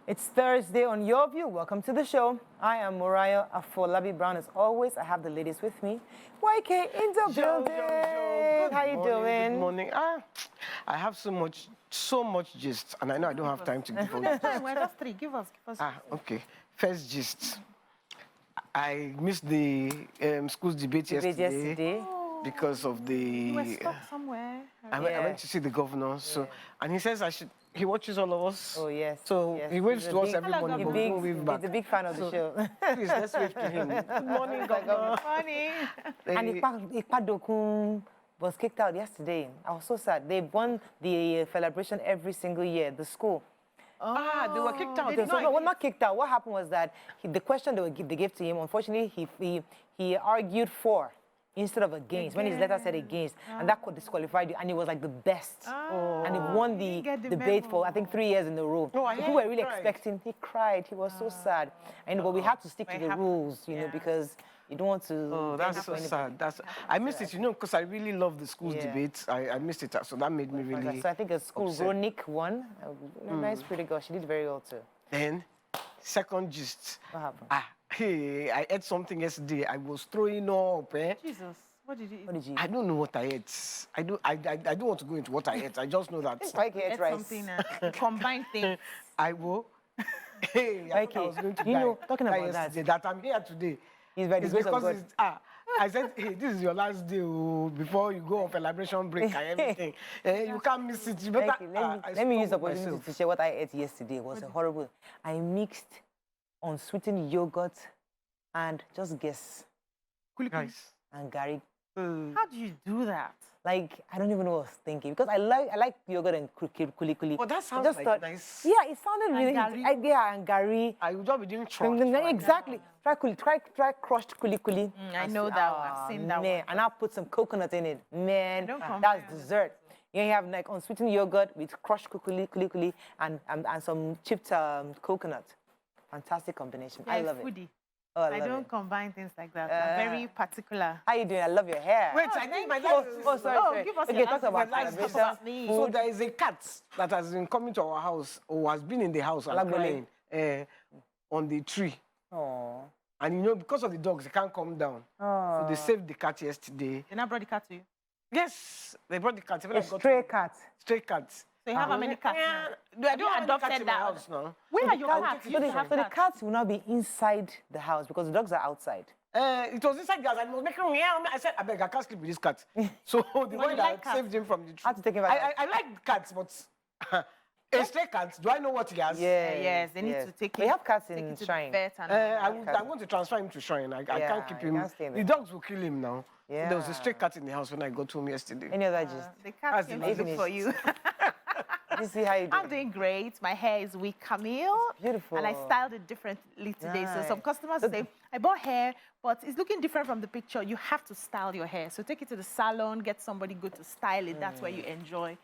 It's Thursday on Your View. Welcome to the show. I am Mariah Afolabi Brown. As always, I have the ladies with me. YK in the building. How you doing? Good morning. I have so much gist, and I know I don't have time to give all Next time, we're just three. Give us. okay. First gist. I missed the school's debate yesterday. Because of the... You were stuck somewhere. I went to see the governor, and he says he watches all of us. Oh, yes. So he waves to us every morning, but we don't wave back. He's a big fan of the show. Please, let's wave to him. Good morning, governor. Good morning. And Ipadokun was kicked out yesterday. I was so sad. They won the celebration every single year, the school. They were kicked out. No, not kicked out. What happened was that the question they gave to him, unfortunately, he argued for instead of against, when his letter said against, and that could disqualify you, and he was like the best. And he won the debate for, I think, 3 years in a row. People were really expecting, he cried, he was so sad. But we had to stick to the rules, you know, because you don't want to... Oh, that's so sad. I missed it, you know, because I really love the school's debate. I missed it, so that made me really So I think a school, Ronick won. Nice, pretty girl. She did very well, too. Then, second gist. What happened? Hey, I ate something yesterday. I was throwing up. Jesus, what did you eat? What did you eat? I don't know what I ate. I don't want to go into what I ate. I just know that. Like ate rice. Something, combined things. I will. Hey, I thought I was going to die. You know, talking about that I'm here today. It's by the grace of God. I said, hey, this is your last day before you go on celebration break and everything. You can't miss it. You better, let me use the opportunity to share what I ate yesterday. It was horrible. I mixed unsweetened yogurt and just guess. Rice. And Gary. How do you do that? Like, I don't even know what I was thinking. Because I like yogurt and kuli. Oh, that sounds like nice. Yeah, it sounded really... and Gary. I would just be doing trot. Exactly. Try crushed kuli. I know that one. I've seen that one. And I'll put some coconut in it. Man, that's dessert. You have like unsweetened yogurt with crushed kuli and some chipped coconut. Fantastic combination. Yeah, I love foodie. it. Oh, I don't combine things like that. I'm very particular. How you doing? I love your hair. Wait, I think my life is... sorry. Give us okay, talk about me. So there is a cat that has been coming to our house, or has been in the house and crying on the tree. Oh. And you know, because of the dogs, they can't come down. Oh. So they saved the cat yesterday. They not brought the cat to you? Yes, they brought the cat. A stray cat. Stray cats. So you have how many cats now? I don't have adopted cats in my house now. Where are your cats? So the cats will not be inside the house because the dogs are outside. It was inside the house and it was making meow. I said, I beg, I can't sleep with this cat. So the one that saved him from the tree. I have to take him out. I like cats, but a stray cat, do I know what he has? Yes, they need to take it. We have cats in Shrine. I'm going to transfer him to Shrine. I can't keep him. The dogs will kill him now. Yeah. So there was a stray cat in the house when I got home yesterday. Any other gist? The cat came to look for you. You see how you do? I'm doing great. My hair is with Camille. Beautiful. And I styled it differently today. Nice. So some customers say, I bought hair, but it's looking different from the picture. You have to style your hair. So take it to the salon, get somebody good to style it. That's where you enjoy.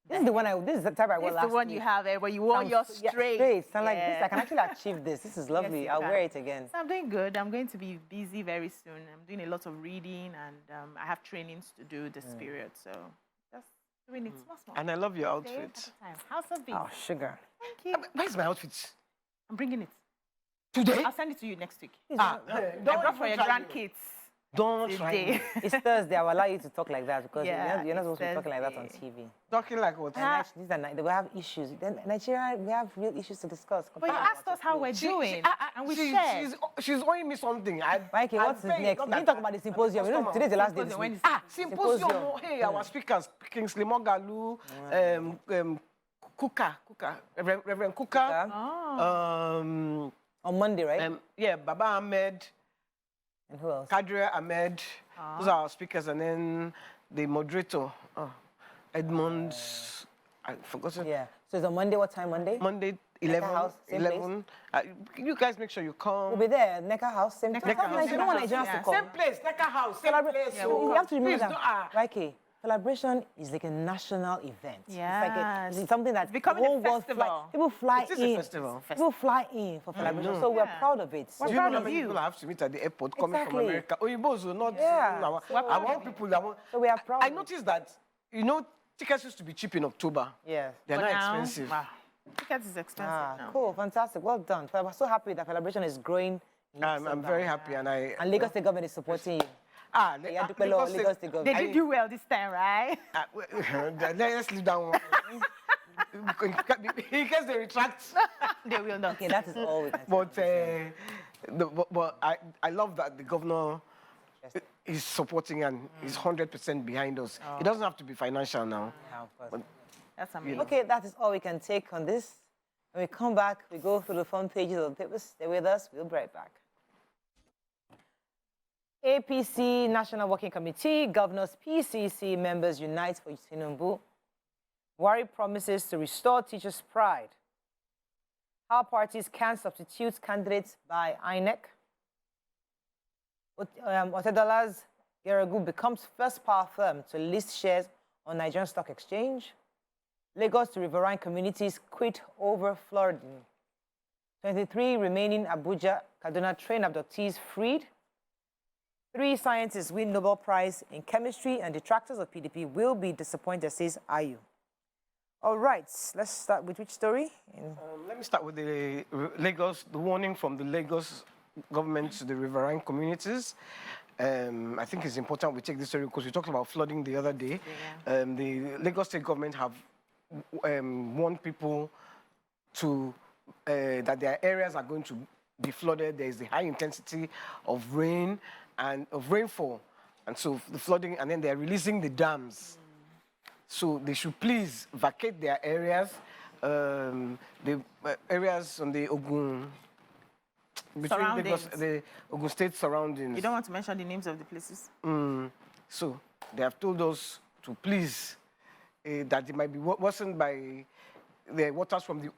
This is the one this is the type I wore last week. This is the one you have where you wore your straight. Straight. So I'm like, this, I can actually achieve this. This is lovely. Yes, I'll wear it again. So I'm doing good. I'm going to be busy very soon. I'm doing a lot of reading and I have trainings to do this period. So just doing it small. And I love your outfit. How's it been? Oh, sugar. Thank you. Where's my outfit? I'm bringing it. Today? I'll send it to you next week. I brought for your grandkids. Don't try. It's Thursday. I will allow you to talk like that because you're not supposed to be talking like that on TV. Talking like what? They have issues. Then Nigeria, we have real issues to discuss. But you asked us how we're doing, and we shared. She's owing me something. Mikey, what's next? We didn't talk about the symposium. Today's the last day. Symposium. Hey, our speakers, Kingsley Mogalu, Reverend Kuka. On Monday, right? Yeah, Baba Ahmed. And who else? Kadria Ahmed. Those are our speakers. And then the moderator, Edmund. I forgot it. Yeah. So it's on Monday. What time Monday? Monday, 11. House, 11. You guys make sure you come. We'll be there. Necker House, same time. You don't want Nigerians to come. Same place, Necker House, same place. You have to remember that. Mikey, celebration is like a national event. Yeah. It's something that's becoming a festival. People fly in. It's a festival. People fly in for celebration. So we're proud of it. We're proud of you. People have to meet at the airport coming from America. Oyinbos will not. I want people that want. So we are proud. I noticed that, tickets used to be cheap in October. Yeah. They're not expensive. Tickets is expensive now. Cool, fantastic, well done. I'm so happy that collaboration is growing. I'm very happy, and And Lagos State government is supporting you. Lagos State State government. They did do well this time, right? let's leave that one. In case they retract. They will not. Okay, that is all we can say. But I love that the governor is supporting and is 100% behind us. It doesn't have to be financial now. Yeah, of course. That's amazing. Okay, that is all we can take on this. When we come back, we go through the front pages of the papers. Stay with us. We'll be right back. APC National Working Committee, Governors PCC members unite for Tinubu. Buhari promises to restore teachers' pride. How parties can substitute candidates by INEC. Otedola's Geragu becomes first power firm to list shares on Nigerian Stock Exchange. Lagos to riverine communities quit over flooding. 23 remaining Abuja-Kaduna train abductees freed. 3 scientists win Nobel Prize in chemistry, and detractors of PDP will be disappointed, says IU. All right, let's start with which story? Let me start with the warning from the Lagos government to the riverine communities. I think it's important we take this story because we talked about flooding the other day. Yeah. The Lagos State government have warned people to that their areas are going to be flooded. There is the high intensity of rain and of rainfall, and so the flooding, and then they are releasing the dams. So they should please vacate their areas, the areas on the Ogun, between Lagos, the Ogun State surroundings. You don't want to mention the names of the places? So they have told us to please, that it might be worsened by the waters from the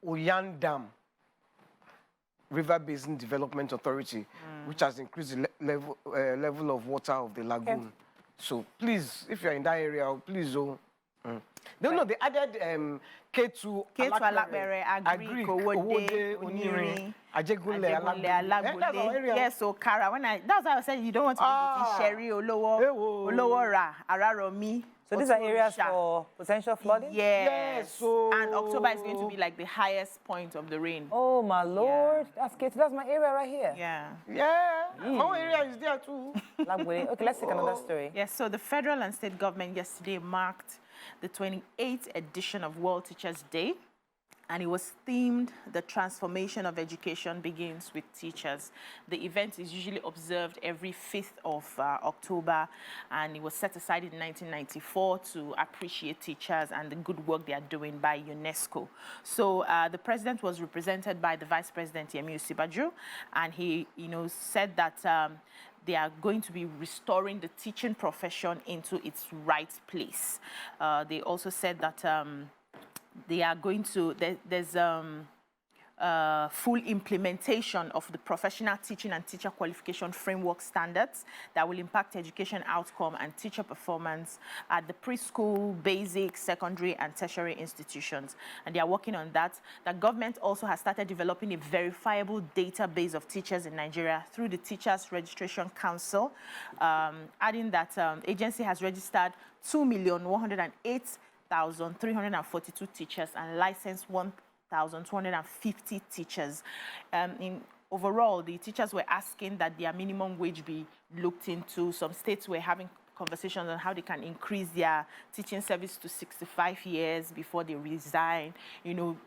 Oyan Dam, River Basin Development Authority, which has increased the level of water of the lagoon. Okay. So please, if you're in that area, please don't. No, they added K2 Alakbere, Agri, Kowode, Oniri, Ajegunle, Alagbole. Yes, so Kara. That's why I said you don't want to be Sherry, Olowo Ra, Araromi. So these are areas for potential flooding? Yes. So and October is going to be like the highest point of the rain. Oh, my Lord. Yeah. That's my area right here. Yeah. Our area is there too. Okay, let's take another story. Yes, so the federal and state government yesterday marked the 28th edition of World Teachers' Day. And it was themed, "The Transformation of Education Begins with Teachers." The event is usually observed every 5th of October, and it was set aside in 1994 to appreciate teachers and the good work they are doing by UNESCO. So the president was represented by the Vice President, Remi Olaleye, and he said that they are going to be restoring the teaching profession into its right place. They also said that they are going to, there's full implementation of the professional teaching and teacher qualification framework standards that will impact education outcome and teacher performance at the preschool, basic, secondary, and tertiary institutions. And they are working on that. The government also has started developing a verifiable database of teachers in Nigeria through the Teachers Registration Council, adding that agency has registered 2,108,342 teachers and licensed 1,250 teachers. Overall, the teachers were asking that their minimum wage be looked into. Some states were having conversations on how they can increase their teaching service to 65 years before they resign.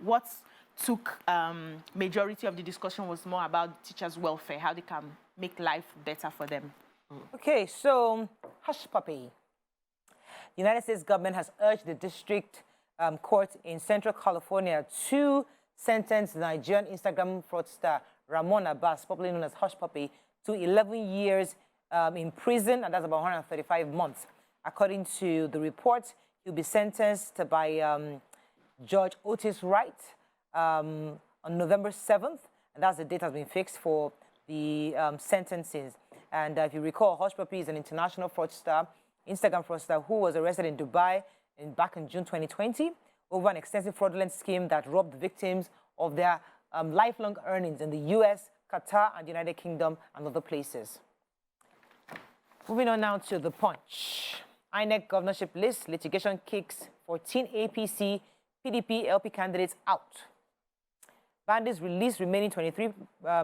What took majority of the discussion was more about teachers' welfare, how they can make life better for them. Okay, so hush puppy. The United States government has urged the district court in Central California to sentence the Nigerian Instagram fraudster Ramon Abbas, popularly known as Hush Puppy, to 11 years in prison, and that's about 135 months. According to the report, he'll be sentenced by Judge Otis Wright on November 7th, and that's the date has been fixed for the sentences. And if you recall, Hush Puppy is an international fraudster, Instagram fraudster, who was arrested in Dubai back in June 2020 over an extensive fraudulent scheme that robbed victims of their lifelong earnings in the US, Qatar, and the United Kingdom, and other places. Moving on now to The Punch. INEC governorship list, litigation kicks 14 APC PDP LP candidates out. Bandits release remaining 23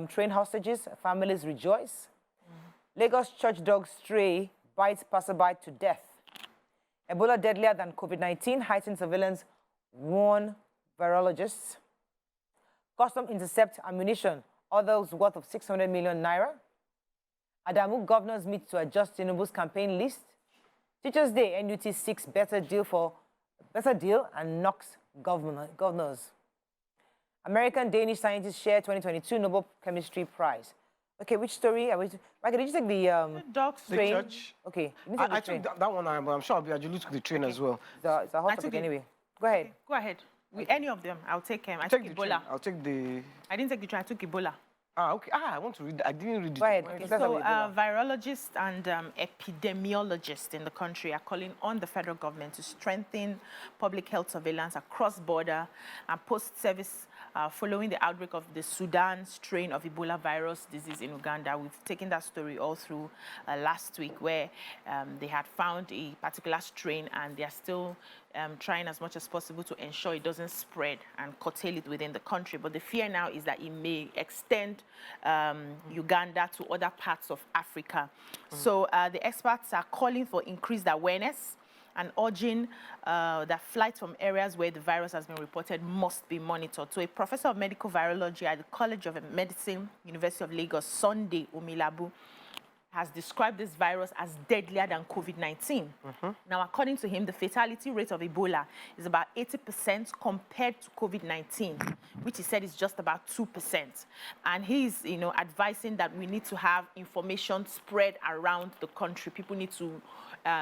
train hostages. Families rejoice. Lagos church dog stray bites passerby to death. Ebola deadlier than COVID-19, heightened surveillance, warn virologists. Custom intercept ammunition, others worth of 600 million naira. Adamu governors meet to adjust Tinubu's campaign list. Teachers Day, NUT seeks better deal and knocks governors. American-Danish scientists share 2022 Nobel Chemistry Prize. Okay, which story are we? Michael, did you take the dog train? The church. Okay, you I the train. took that one, but I'm sure Abiajulu took the train as well. It's a hot topic anyway. Go ahead. Okay, go ahead. With any of them, I'll take him. I Take took the Ebola. train. I'll take the... I didn't take the train, I took Ebola. Ah, okay. Ah, I want to read. I didn't read it. Go ahead. Okay. Okay. So, virologists and epidemiologists in the country are calling on the federal government to strengthen public health surveillance across border and post-service following the outbreak of the Sudan strain of Ebola virus disease in Uganda. We've taken that story all through last week, where they had found a particular strain and they are still trying as much as possible to ensure it doesn't spread and curtail it within the country. But the fear now is that it may extend Uganda to other parts of Africa. So the experts are calling for increased awareness and urging that flights from areas where the virus has been reported must be monitored. So a professor of medical virology at the College of Medicine, University of Lagos, Sunday Omilabu, has described this virus as deadlier than COVID-19. Now, according to him, the fatality rate of Ebola is about 80% compared to COVID-19, which he said is just about 2%. And he's, advising that we need to have information spread around the country. People need to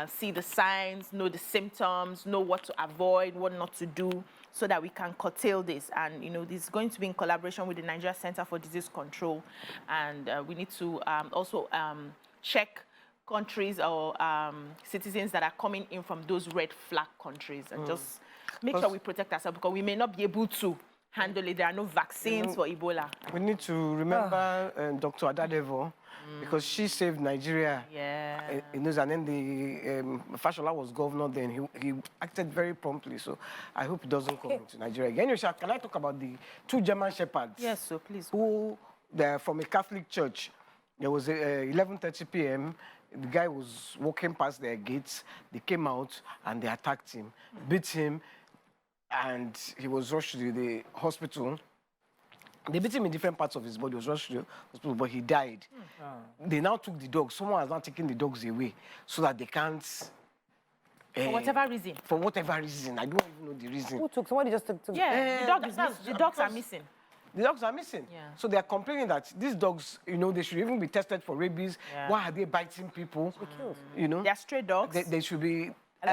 see the signs, know the symptoms, know what to avoid, what not to do, so that we can curtail this. And, this is going to be in collaboration with the Nigeria Center for Disease Control. And we need to also check countries or citizens that are coming in from those red flag countries and just make sure we protect ourselves, because we may not be able to handle it. There are no vaccines for Ebola. We need to remember Dr. Adadevo, because she saved Nigeria. Yeah. And then the Fashola was governor then. He acted very promptly. So I hope it doesn't come into Nigeria again. Anyway, can I talk about the two German shepherds? Yes, so please. Who, they're from a Catholic church. There was 11:30 p.m. The guy was walking past their gates. They came out and they attacked him, beat him, and he was rushed to the hospital. They beat him in different parts of his body. He was rushed to the hospital, but he died. They now took the dogs. Someone has now taken the dogs away so that they can't... For whatever reason. For whatever reason. I don't even know the reason. Who took? Somebody just took. Yeah, the dogs are missing. The dogs are missing. Yeah. So they are complaining that these dogs, they should even be tested for rabies. Yeah. Why are they biting people? They're stray dogs. They should be...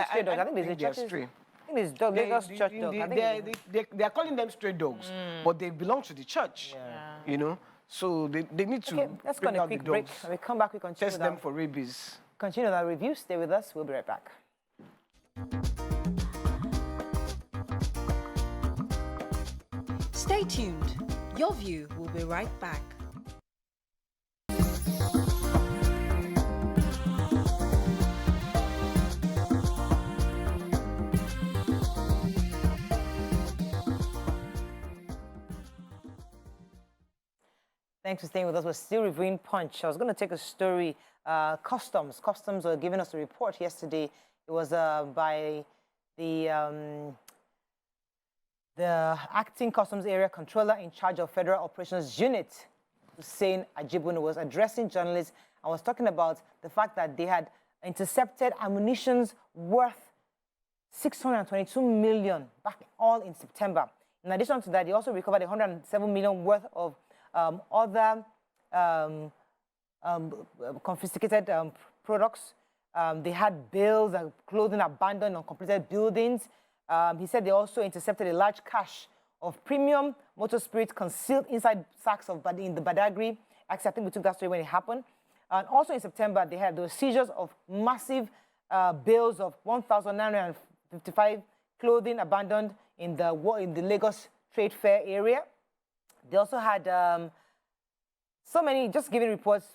Stray dogs. I think they are churches. stray. I think it's dog. Lagos church dog. They are calling them stray dogs, but they belong to the church. Yeah. So they need to let's go on a quick break. When we come back, we continue. Test them for rabies. Continue that review. Stay with us. We'll be right back. Stay tuned. Your View will be right back. Thanks for staying with us. We're still reviewing Punch. I was going to take a story. Customs. Customs were giving us a report yesterday. It was by the acting Customs Area Controller in charge of Federal Operations Unit, Hussein Ajibunu, was addressing journalists and was talking about the fact that they had intercepted ammunitions worth 622 million back all in September. In addition to that, they also recovered 107 million worth of other confiscated products. They had bills and clothing abandoned on completed buildings. He said they also intercepted a large cache of premium motor spirits concealed inside sacks in the Badagry. Actually, I think we took that story when it happened. And also in September, they had those seizures of massive bills of 1,955 clothing abandoned in the Lagos Trade Fair area. They also had so many, just giving reports,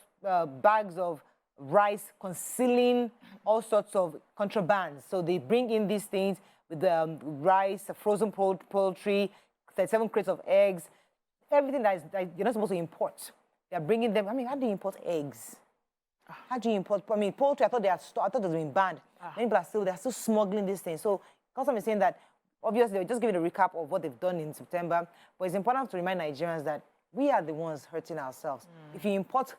bags of rice, concealing all sorts of contrabands. So they bring in these things with rice, frozen poultry, 37 crates of eggs, everything that you're not supposed to import. They're bringing them. I mean, how do you import eggs? How do you import? I mean, poultry. I thought it was being banned. Many people they're still smuggling these things. So, Councilman is saying that obviously they're just giving a recap of what they've done in September. But it's important to remind Nigerians that we are the ones hurting ourselves. If you import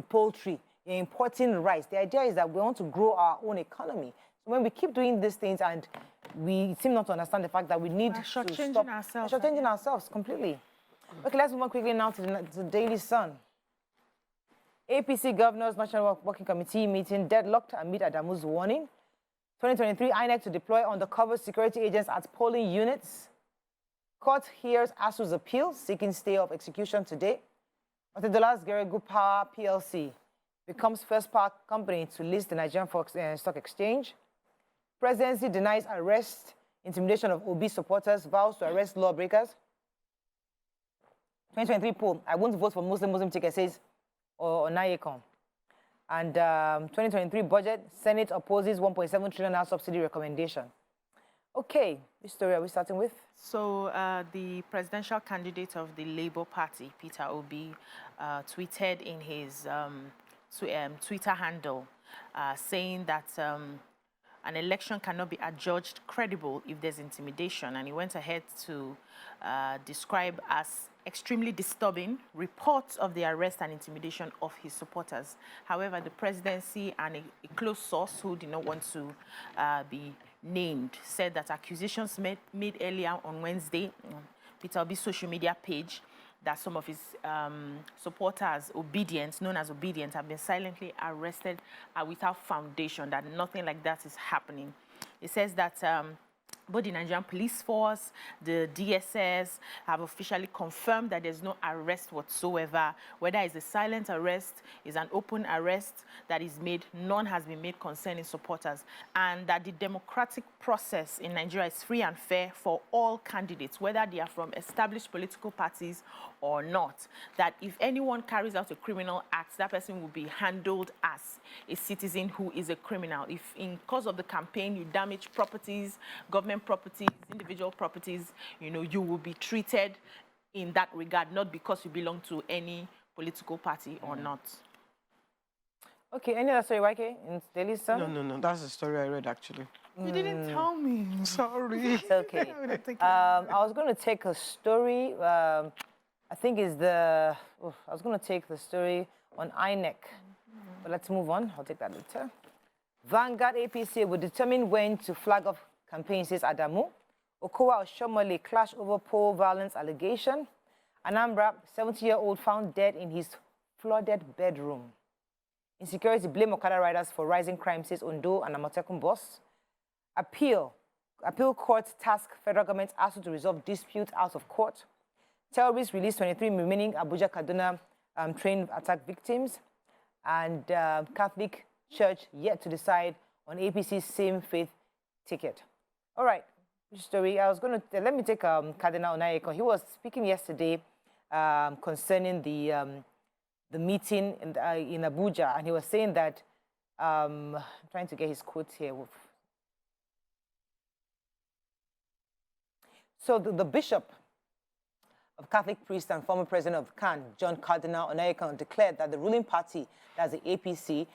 poultry, you're importing rice. The idea is that we want to grow our own economy. So when we keep doing these things and we seem not to understand the fact that we need to stop shortchanging ourselves completely. Okay, let's move on quickly now to the Daily Sun. APC Governors National Working Committee meeting deadlocked amid Adamu's warning. 2023 INEC to deploy undercover security agents at polling units. Court hears ASU's appeal seeking stay of execution today. $40 Geregu Power PLC becomes first power company to list the Nigerian Stock Exchange. Presidency denies arrest, intimidation of Obi supporters, vows to arrest lawbreakers. 2023 poll, I won't vote for Muslim ticket, says Onayekon. And 2023 budget, Senate opposes 1.7 trillion subsidy recommendation. Okay, which story are we starting with? So the presidential candidate of the Labour Party, Peter Obi, tweeted in his Twitter handle saying that an election cannot be adjudged credible if there's intimidation. And he went ahead to describe as extremely disturbing reports of the arrest and intimidation of his supporters. However, the presidency and a close source who did not want to be named said that accusations made earlier on Wednesday, Peter Obi's social media page, that some of his supporters, known as Obedient, have been silently arrested without foundation, that nothing like that is happening. It says that both the Nigerian police force, the DSS have officially confirmed that there's no arrest whatsoever. Whether it's a silent arrest, is an open arrest that is made, none has been made concerning supporters. And that the democratic process in Nigeria is free and fair for all candidates, whether they are from established political parties or not. That if anyone carries out a criminal act, that person will be handled as a citizen who is a criminal. If in course of the campaign you damage properties, government properties, individual properties, you will be treated in that regard, not because you belong to any political party or not. Okay, any other story, YK, in Daily Sun? No, that's the story I read, actually. You didn't tell me. Sorry. It's okay. I was going to take a story, I think is I was going to take the story on INEC, but let's move on. I'll take that later. Vanguard APC will determine when to flag off campaign, says Adamu. Okowa Oshomole clash over poll violence allegation. Anambra, 70-year-old found dead in his flooded bedroom. Insecurity, blame Okada riders for rising crime, says Ondo and Amotekun boss. Appeal court task federal government asked to resolve dispute out of court. Terrorists released 23 remaining Abuja-Kaduna train attack victims. And Catholic Church yet to decide on APC's same faith ticket. All right, which story? I was going to, let me take Cardinal Onayekon. He was speaking yesterday concerning the meeting in Abuja, and he was saying that, I'm trying to get his quote here. So the bishop of Catholic priest and former president of CAN, John Cardinal Onayekon, declared that the ruling party, that's the APC,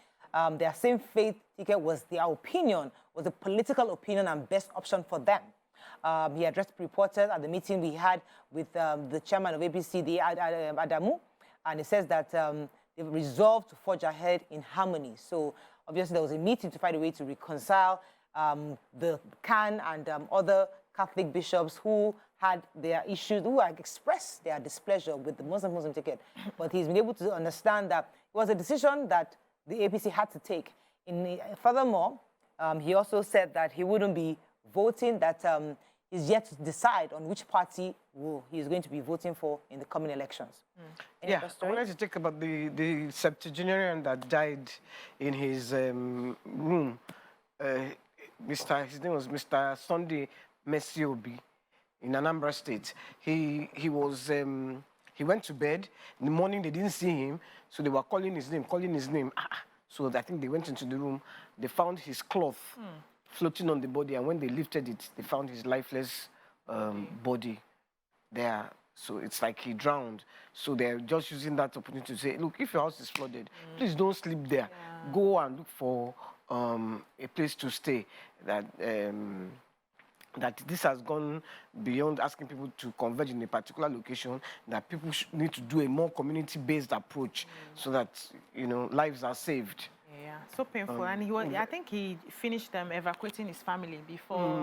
their same faith ticket was their opinion, was the political opinion and best option for them. He addressed reporters at the meeting we had with the chairman of APC, Adamu, and he says that they've resolved to forge ahead in harmony. So obviously there was a meeting to find a way to reconcile the CAN and other Catholic bishops who had their issues, who had expressed their displeasure with the Muslim ticket. But he's been able to understand that it was a decision that the APC had to take. Furthermore, he also said that he wouldn't be voting, that he's yet to decide on which party he's going to be voting for in the coming elections. Yeah, I wanted to talk about the septuagenarian that died in his room. His name was Mr. Sunday Mesiobi in Anambra State. He went to bed. In the morning, they didn't see him, so they were calling his name. So I think they went into the room, they found his cloth floating on the body, and when they lifted it, they found his lifeless body there. So it's like he drowned. So they're just using that opportunity to say, look, if your house is flooded, please don't sleep there. Go and look for a place to stay. That this has gone beyond asking people to converge in a particular location, that people need to do a more community-based approach so that, you know, lives are saved. Yeah, so painful. And I think he finished evacuating his family before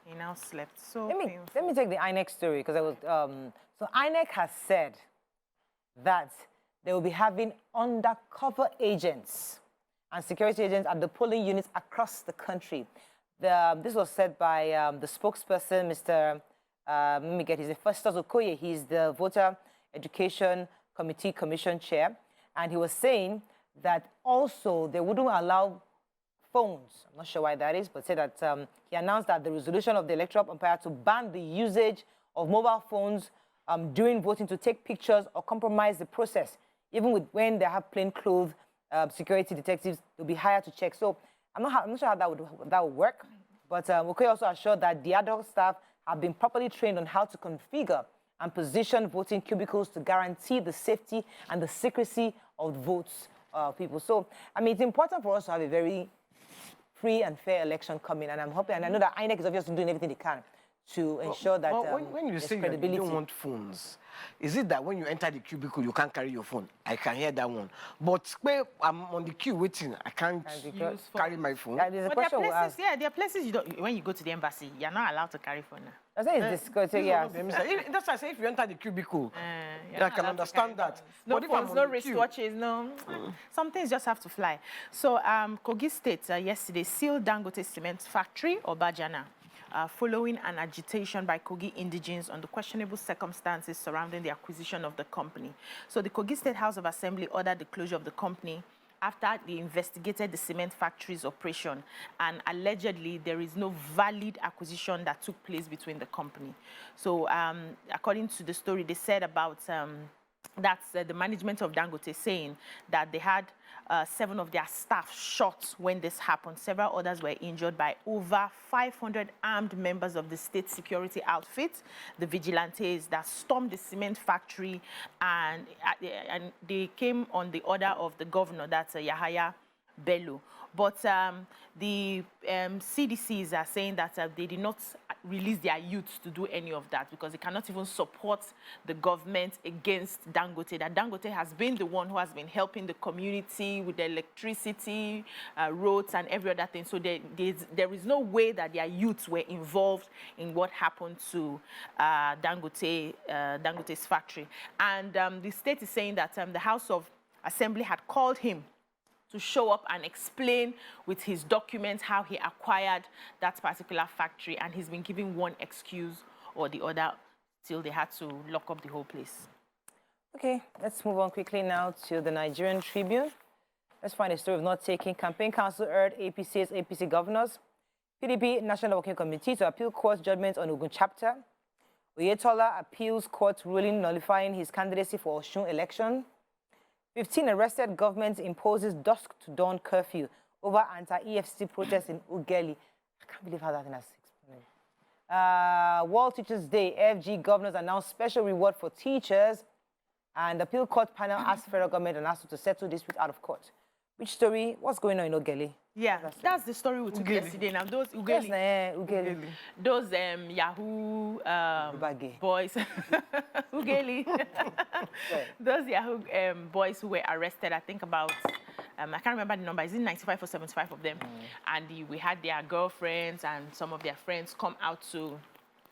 he now slept. So painful. Let me take the INEC story, because I was, so INEC has said that they will be having undercover agents and security agents at the polling units across the country. This was said by the spokesperson, Mr. Let me get his name, Festus Okoye. He's the Voter Education Committee Commission Chair. And he was saying that also they wouldn't allow phones. I'm not sure why that is, but said that he announced that the resolution of the electoral umpire to ban the usage of mobile phones during voting to take pictures or compromise the process. Even when they have plainclothes security detectives, they'll be hired to check. So I'm not sure how that would work, but Okoye also assured that the adult staff have been properly trained on how to configure and position voting cubicles to guarantee the safety and the secrecy of votes people. So, I mean, it's important for us to have a very free and fair election coming, and I'm hoping, and I know that INEC is obviously doing everything they can to ensure that when you say you don't want phones, is it that when you enter the cubicle, you can't carry your phone? I can hear that one. But where I'm on the queue waiting, I can't carry my phone. There's a But question there are places, there are places you don't, when you go to the embassy, you're not allowed to carry phone now. I say it's discourse, yeah. That's why I say if you enter the cubicle, I can understand that. No but phones, if I'm no on the queue, wristwatches, no. Some things just have to fly. So Kogi State yesterday sealed Dangote Cement Factory, Obajana, following an agitation by Kogi indigenes on the questionable circumstances surrounding the acquisition of the company. So the Kogi State House of Assembly ordered the closure of the company after they investigated the cement factory's operation, and allegedly there is no valid acquisition that took place between the company. So according to the story, they said about that's the management of Dangote saying that they had 7 of their staff shot when this happened. Several others were injured by over 500 armed members of the state security outfit, the vigilantes that stormed the cement factory, and they came on the order of the governor, that's Yahaya Bello. But the CDCs are saying that they did not release their youths to do any of that because they cannot even support the government against Dangote. That Dangote has been the one who has been helping the community with the electricity, roads, and every other thing. So there is no way that their youths were involved in what happened to Dangote's factory. And the state is saying that the House of Assembly had called him to show up and explain with his documents how he acquired that particular factory, and he's been giving one excuse or the other till they had to lock up the whole place. Okay, let's move on quickly now to the Nigerian Tribune. Let's find a story of not taking. Campaign Council urged APC governors, PDP National Working Committee to appeal court judgment on Ogun chapter. Oyetola appeals court ruling nullifying his candidacy for Osun election. 15 arrested, government imposes dusk to dawn curfew over anti-EFCC protests in Ughelli. I can't believe how that thing has exploded. World Teachers Day, FG governors announce special reward for teachers, and the appeal court panel asked federal government and asked to settle dispute out of court. Which story? What's going on in Ughelli? Yeah, that's the story we took yesterday. Now those Ughelli, those Yahoo boys, Ughelli, those Yahoo boys who were arrested. I think about I can't remember the number. Is it 95 or 75 of them? And we had their girlfriends and some of their friends come out to,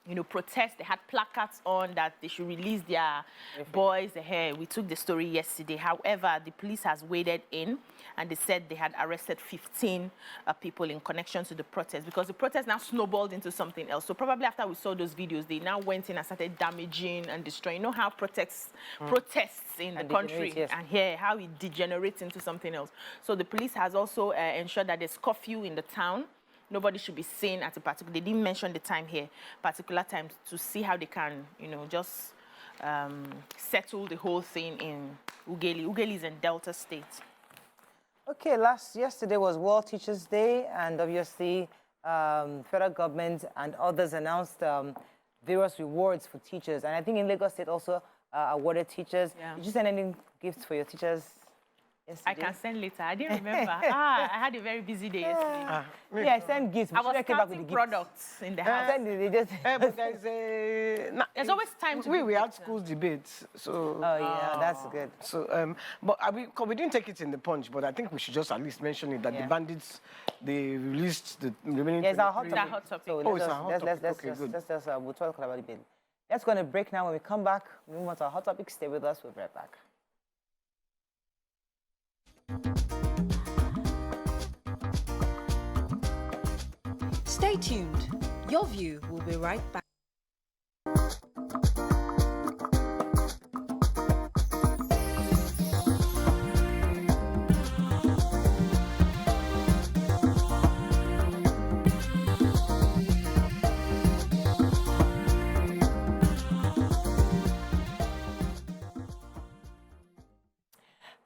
you know, protest. They had placards on that they should release their boys. We took the story yesterday. However, the police has waded in, and they said they had arrested 15 people in connection to the protest, because the protest now snowballed into something else. So probably after we saw those videos, they now went in and started damaging and destroying. You know how protests in the country, and here how it degenerates into something else. So the police has also ensured that there's curfew in the town. Nobody should be seen at a particular, they didn't mention the time here, particular times, to see how they can, you know, just settle the whole thing in Ughelli. Ughelli is in Delta State. Okay, yesterday was World Teachers Day, and obviously, federal government and others announced various rewards for teachers. And I think in Lagos State also awarded teachers. Yeah. Did you send any gifts for your teachers yesterday? I can send later. I didn't remember. I had a very busy day yesterday. Yeah, I sent gifts. I was Came back with the counting gifts. products in the house. But there's always time to we do had better. schools debates, so Oh, yeah, that's good. so but we didn't take it in the punch, but I think we should just at least mention it that the Yeah. bandits, they released the remaining. Yeah, it's our hot 23 It's a hot topic. So Oh, it's a hot topic. Okay, good. we'll talk about it. Let's go on a break now. When we come back, we move on to our hot topic. Stay with us. We'll be right back. Stay tuned. Your view will be right back.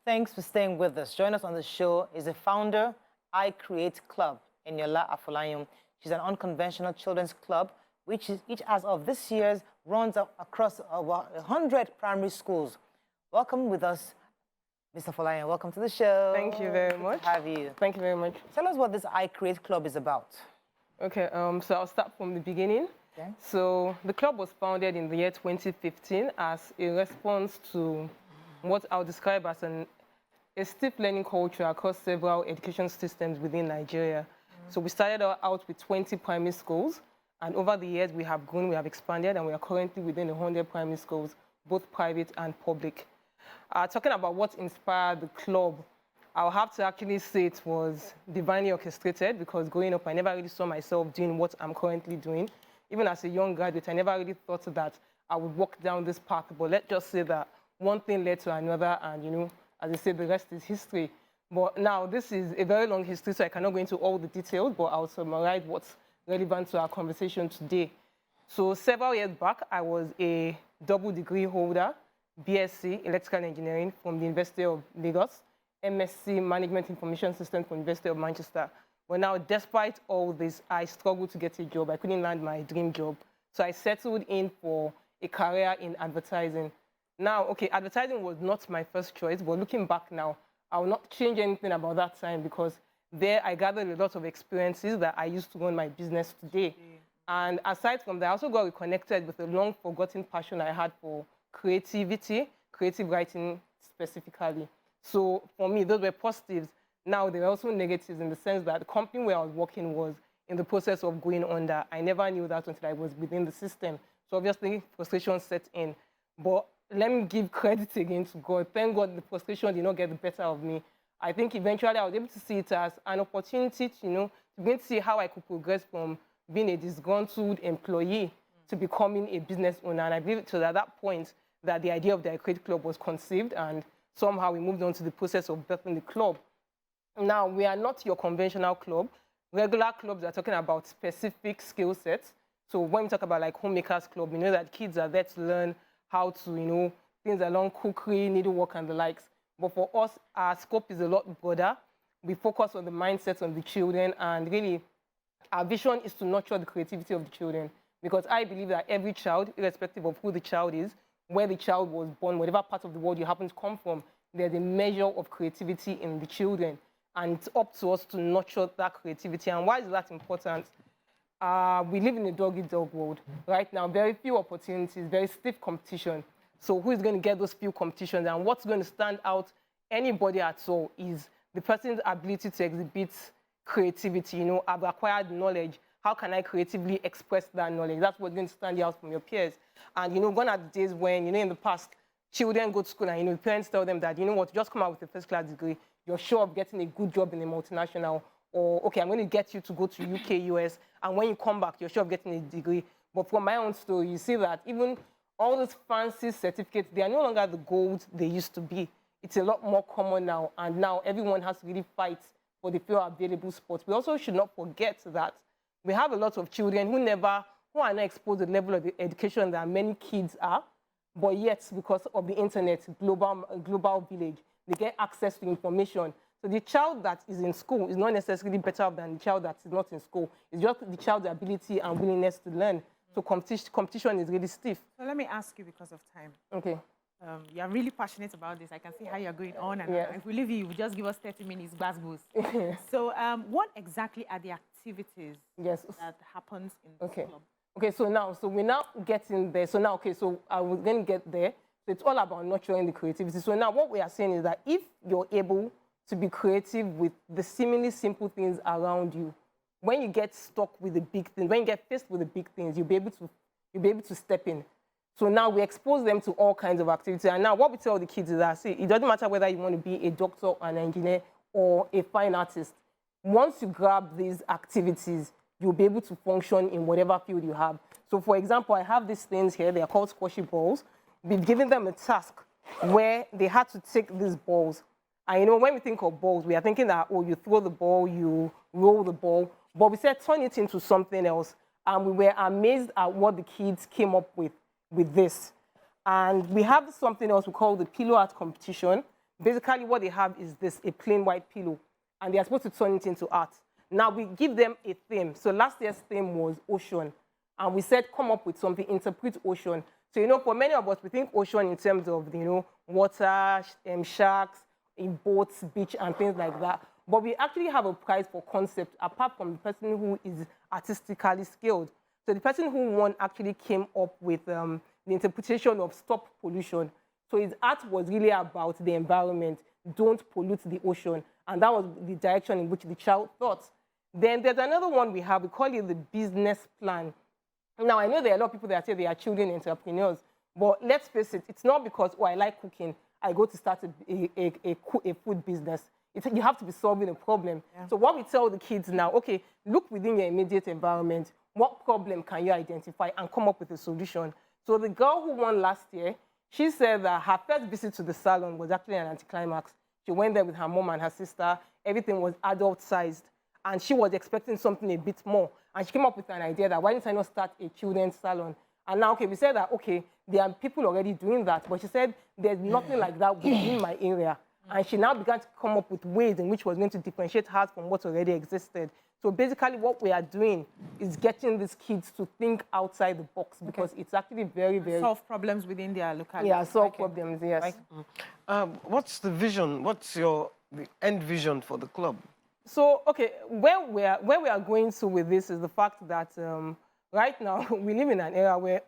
Thanks for staying with us. Join us on the show is the founder, I Create Club, Eniola Afolayan. She's an unconventional children's club, which as of this year's runs across over 100 primary schools. Welcome with us, Mr. Afolayan. Welcome to the show. Thank you very Good much. to have you. Thank you very much. Tell us what this I Create Club is about. Okay, so I'll start from the beginning. Okay. So the club was founded in the year 2015 as a response to what I'll describe as a steep learning culture across several education systems within Nigeria. So we started out with 20 primary schools, and over the years we have grown, we have expanded, and we are currently within 100 primary schools, both private and public. Talking about what inspired the club, I'll have to actually say it was divinely orchestrated, because growing up, I never really saw myself doing what I'm currently doing. Even as a young graduate, I never really thought that I would walk down this path. But let's just say that one thing led to another, and as I said, the rest is history. But now this is a very long history, so I cannot go into all the details, but I'll summarize what's relevant to our conversation today. So several years back, I was a double degree holder, BSc Electrical Engineering from the University of Lagos, MSc Management Information Systems from the University of Manchester. But now, despite all this, I struggled to get a job. I couldn't land my dream job. So I settled in for a career in advertising. Now, okay, advertising was not my first choice, but looking back now, I will not change anything about that time, because there I gathered a lot of experiences that I used to run my business today. And aside from that, I also got reconnected with a long-forgotten passion I had for creativity, creative writing specifically. So for me, those were positives. Now, there were also negatives in the sense that the company where I was working was in the process of going under. I never knew that until I was within the system. So obviously, frustration set in. But let me give credit again to God. Thank God the frustration did not get the better of me. I think eventually I was able to see it as an opportunity to, to begin to see how I could progress from being a disgruntled employee to becoming a business owner. And I believe it was at that point that the idea of the I Create Club was conceived, and somehow we moved on to the process of building the club. Now, we are not your conventional club. Regular clubs are talking about specific skill sets. So when we talk about like homemakers club, we know that kids are there to learn how to, things along cookery, needlework, and the likes. But for us, our scope is a lot broader. We focus on the mindset of the children, and really, our vision is to nurture the creativity of the children. Because I believe that every child, irrespective of who the child is, where the child was born, whatever part of the world you happen to come from, there's a measure of creativity in the children. And it's up to us to nurture that creativity. And why is that important? We live in a dog-eat-dog world. Right now, very few opportunities, very stiff competition. So who is going to get those few competitions? And what's going to stand out anybody at all is the person's ability to exhibit creativity. I've acquired knowledge. How can I creatively express that knowledge? That's what's going to stand you out from your peers. And, gone are the days when, in the past, children go to school and, parents tell them that, just come out with a first-class degree. You're sure of getting a good job in a multinational. Or, okay, I'm going to get you to go to UK, US, and when you come back, you're sure of getting a degree. But from my own story, you see that even all those fancy certificates, they are no longer the gold they used to be. It's a lot more common now, and now everyone has to really fight for the few available spots. We also should not forget that we have a lot of children who are not exposed to the level of education that many kids are, but yet, because of the internet, global village, they get access to information So the child that is in school is not necessarily better off than the child that is not in school. It's just the child's ability and willingness to learn. So competition is really stiff. So let me ask you because of time. Okay. You're really passionate about this. I can see how you're going on and Yeah. on. If we leave you, just give us 30 minutes, boost. So what exactly are the activities Yes. that happens in the club? Okay, so we're now getting there. So now, okay, so I was going to get there. So it's all about nurturing the creativity. So now what we are saying is that if you're able to be creative with the seemingly simple things around you, when you get stuck with the big things, when you get faced with the big things, you'll be able to step in. So now we expose them to all kinds of activities. And now what we tell the kids is that, see, it doesn't matter whether you want to be a doctor, an engineer, or a fine artist. Once you grab these activities, you'll be able to function in whatever field you have. So for example, I have these things here. They are called squashy balls. We've given them a task where they had to take these balls. And you know, when we think of balls, we are thinking that, oh, you throw the ball, you roll the ball. But we said turn it into something else. And we were amazed at what the kids came up with this. And we have something else we call the pillow art competition. Basically, what they have is this, a plain white pillow. And they are supposed to turn it into art. Now, we give them a theme. So last year's theme was ocean. And we said, come up with something, interpret ocean. So, you know, for many of us, we think ocean in terms of, you know, water, sharks, boats, beach, and things like that. But we actually have a prize for concept, apart from the person who is artistically skilled. So the person who won actually came up with the interpretation of stop pollution. So his art was really about the environment, don't pollute the ocean. And that was the direction in which the child thought. Then there's another one we have, we call it the business plan. Now, I know there are a lot of people that say they are children entrepreneurs, but let's face it, it's not because, oh, I like cooking, I go to start a food business. You have to be solving a problem. Yeah. So what we tell the kids now, okay, look within your immediate environment, what problem can you identify and come up with a solution? So the girl who won last year, she said that her first visit to the salon was actually an anticlimax. She went there with her mom and her sister. Everything was adult-sized. And she was expecting something a bit more. And she came up with an idea that why didn't I not start a children's salon? And now, okay, we said that, okay, there are people already doing that. But she said there's nothing like that within my area. And she now began to come up with ways in which she was going to differentiate hers from what already existed. So basically what we are doing is getting these kids to think outside the box because it's actually very, very... Solve problems within their locality. Yeah, solve problems, yes. What's the vision? What's the end vision for the club? So, okay, where we are going to with this is the fact that right now we live in an era where,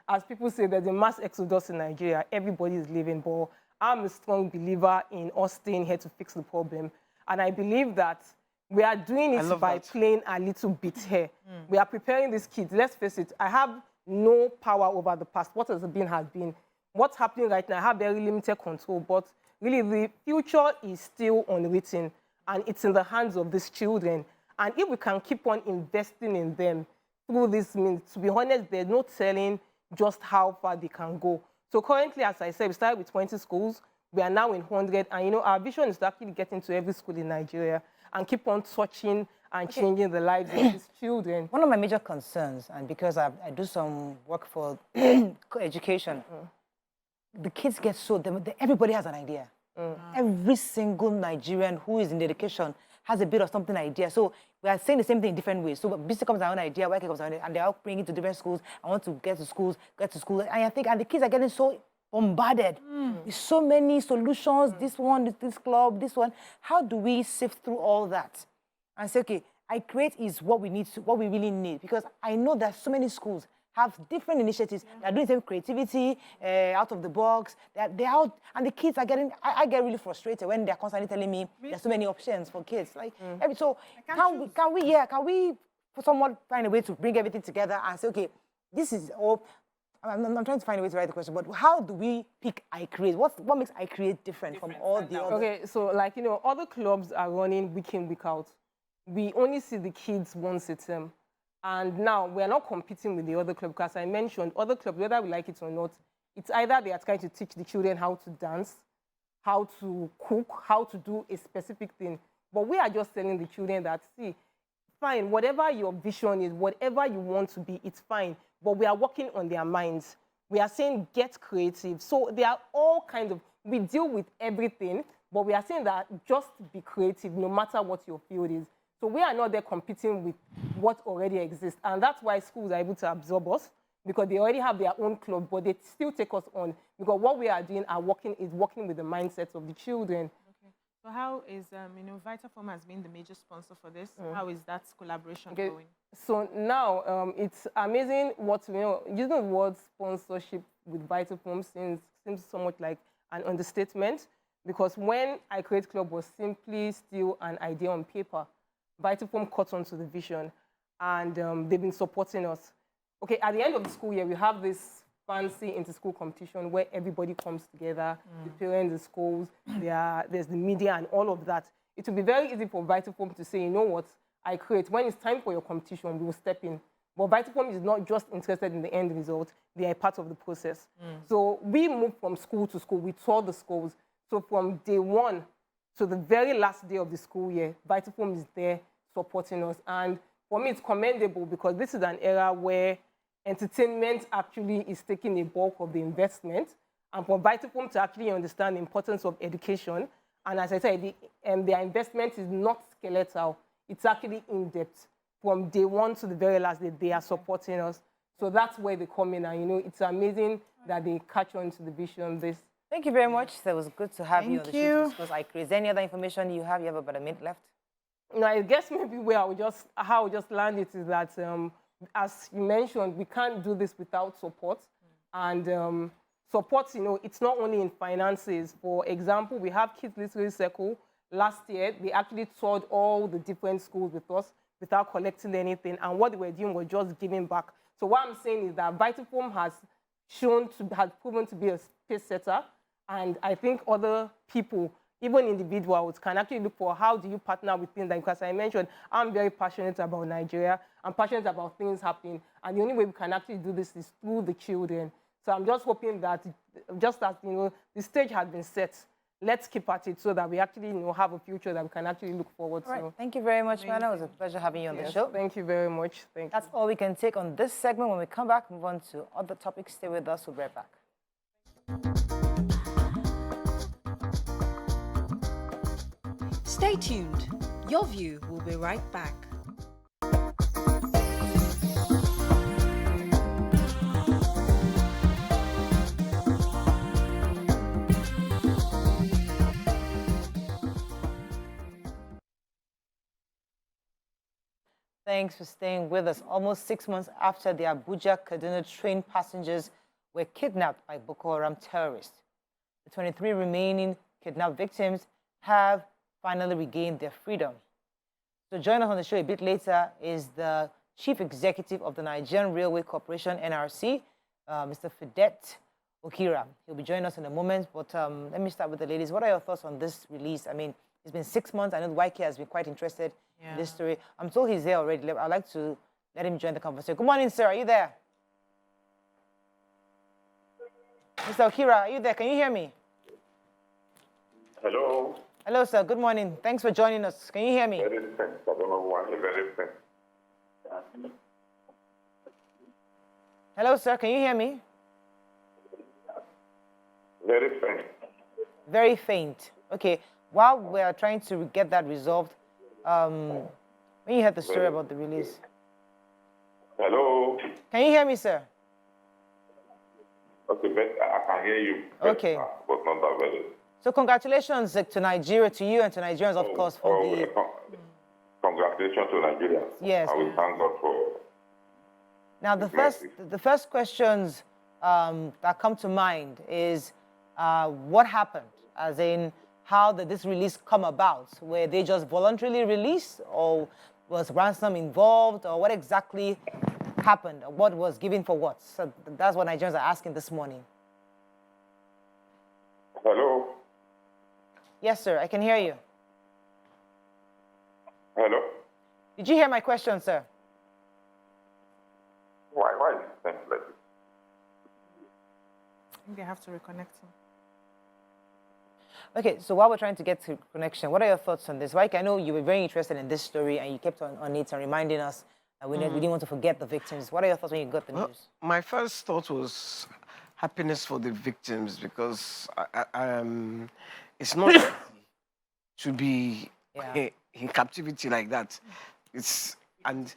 as people say, there's a mass exodus in Nigeria. Everybody is leaving, but I'm a strong believer in us staying here to fix the problem. And I believe that we are doing it by playing a little bit here. We are preparing these kids. Let's face it, I have no power over the past. What has been has been. What's happening right now, I have very limited control, but really the future is still unwritten. And it's in the hands of these children. And if we can keep on investing in them through this means, to be honest, there's no telling just how far they can go. So currently, as I said, we started with 20 schools. We are now in 100. And, you know, our vision is to actually get into every school in Nigeria and keep on touching and changing the lives of these children. One of my major concerns, and because I do some work for education, the kids get everybody has an idea. Every single Nigerian who is in education has a bit of something idea. So we are saying the same thing in different ways. So BC comes with our own idea, YK comes with our own idea, and they're all bringing it to different schools. I want to get to schools. And I think, and the kids are getting so bombarded. There's so many solutions, this one, this club, this one. How do we sift through all that and say, okay, I create is what we need, what we really need? Because I know that so many schools have different initiatives. They're doing some creativity, out of the box. They're out, and the kids are getting, I get really frustrated when they're constantly telling me there's so many options for kids. Like, so can we somewhat find a way to bring everything together and say, okay, this is all, I'm trying to find a way to write the question, but how do we pick I Create? What makes I Create different from all the other? Okay, so like, you know, other clubs are running week in, week out. We only see the kids once a term. And now we're not competing with the other club because I mentioned other clubs, whether we like it or not, it's either they are trying to teach the children how to dance, how to cook, how to do a specific thing. But we are just telling the children that, see, fine, whatever your vision is, whatever you want to be, it's fine. But we are working on their minds. We are saying get creative. So there are all kinds of, we deal with everything, But we are saying that just be creative no matter what your field is. So we are not there competing with what already exists. And that's why schools are able to absorb us, because they already have their own club, but they still take us on. Because what we are doing is working with the mindsets of the children. Okay. So how is, Vitaform has been the major sponsor for this. How is that collaboration going? So now it's amazing what, using the word sponsorship with Vitaform seems somewhat like an understatement, because when I Create Club was simply still an idea on paper, Vitaform caught on to the vision, and they've been supporting us. Okay, at the end of the school year, we have this fancy inter-school competition where everybody comes together, the parents, the schools, there's the media and all of that. It will be very easy for Vitaform to say, you know what, I Create, when it's time for your competition, we will step in. But Vitaform is not just interested in the end result, they are part of the process. So we moved from school to school, we toured the schools. So from day one to the very last day of the school year, Vitaform is there supporting us. And for me, it's commendable, because this is an era where entertainment actually is taking a bulk of the investment. And for Vitaform to actually understand the importance of education, and as I said, their investment is not skeletal, it's actually in-depth. From day one to the very last day, they are supporting us. So that's where they come in, and it's amazing that they catch on to the vision. Thank you very much. It was good to have you on the show to discuss I Create. Is there any other information you have? You have about a minute left. No, I guess maybe how I would just land it is that, as you mentioned, we can't do this without support. And support, it's not only in finances. For example, we have Kids Literary Circle. Last year, they actually toured all the different schools with us without collecting anything. And what they were doing was just giving back. So what I'm saying is that Vitaform has proven to be a pace setter. And I think other people, even individuals, can actually look for how do you partner with things. Because I mentioned, I'm very passionate about Nigeria. I'm passionate about things happening. And the only way we can actually do this is through the children. So I'm just hoping that, just as, the stage has been set, let's keep at it so that we actually, have a future that we can actually look forward to. Right. Thank you very much, Mana. It was a pleasure having you on the show. Thank you very much. That's all we can take on this segment. When we come back, move on to other topics. Stay with us. We'll be right back. Stay tuned. Your View will be right back. Thanks for staying with us. Almost 6 months after the Abuja-Kaduna train passengers were kidnapped by Boko Haram terrorists, the 23 remaining kidnapped victims have finally regained their freedom. So join us on the show a bit later is the Chief Executive of the Nigerian Railway Corporation, NRC, Mr. Fidet Okira. He'll be joining us in a moment, but let me start with the ladies. What are your thoughts on this release? I mean, it's been 6 months. I know YK has been quite interested in this story. I'm told he's there already. I'd like to let him join the conversation. Good morning, sir. Are you there? Mr. Okira, are you there? Can you hear me? Hello. Hello, sir. Good morning. Thanks for joining us. Can you hear me? Very faint. I don't know why. Very faint. Hello, sir. Can you hear me? Very faint. Very faint. Okay. While we are trying to get that resolved, when you heard the story about the release. Hello. Can you hear me, sir? Okay, I can hear you. Okay. But not that well. So congratulations to Nigeria, to you and to Nigerians, of course, for the... Congratulations to Nigeria. Yes. I will thank God for... Now, the first questions that come to mind is what happened, as in how did this release come about? Were they just voluntarily released, or was ransom involved, or what exactly happened? What was given for what? So that's what Nigerians are asking this morning. Hello. Yes, sir, I can hear you. Hello. Did you hear my question, sir? Why is it like this? I think they have to reconnect him. Okay, so while we're trying to get to connection, what are your thoughts on this? Like, I know you were very interested in this story and you kept on it and reminding us that we didn't want to forget the victims. What are your thoughts when you got the news? My first thought was happiness for the victims, because it's not easy to be in captivity like that. And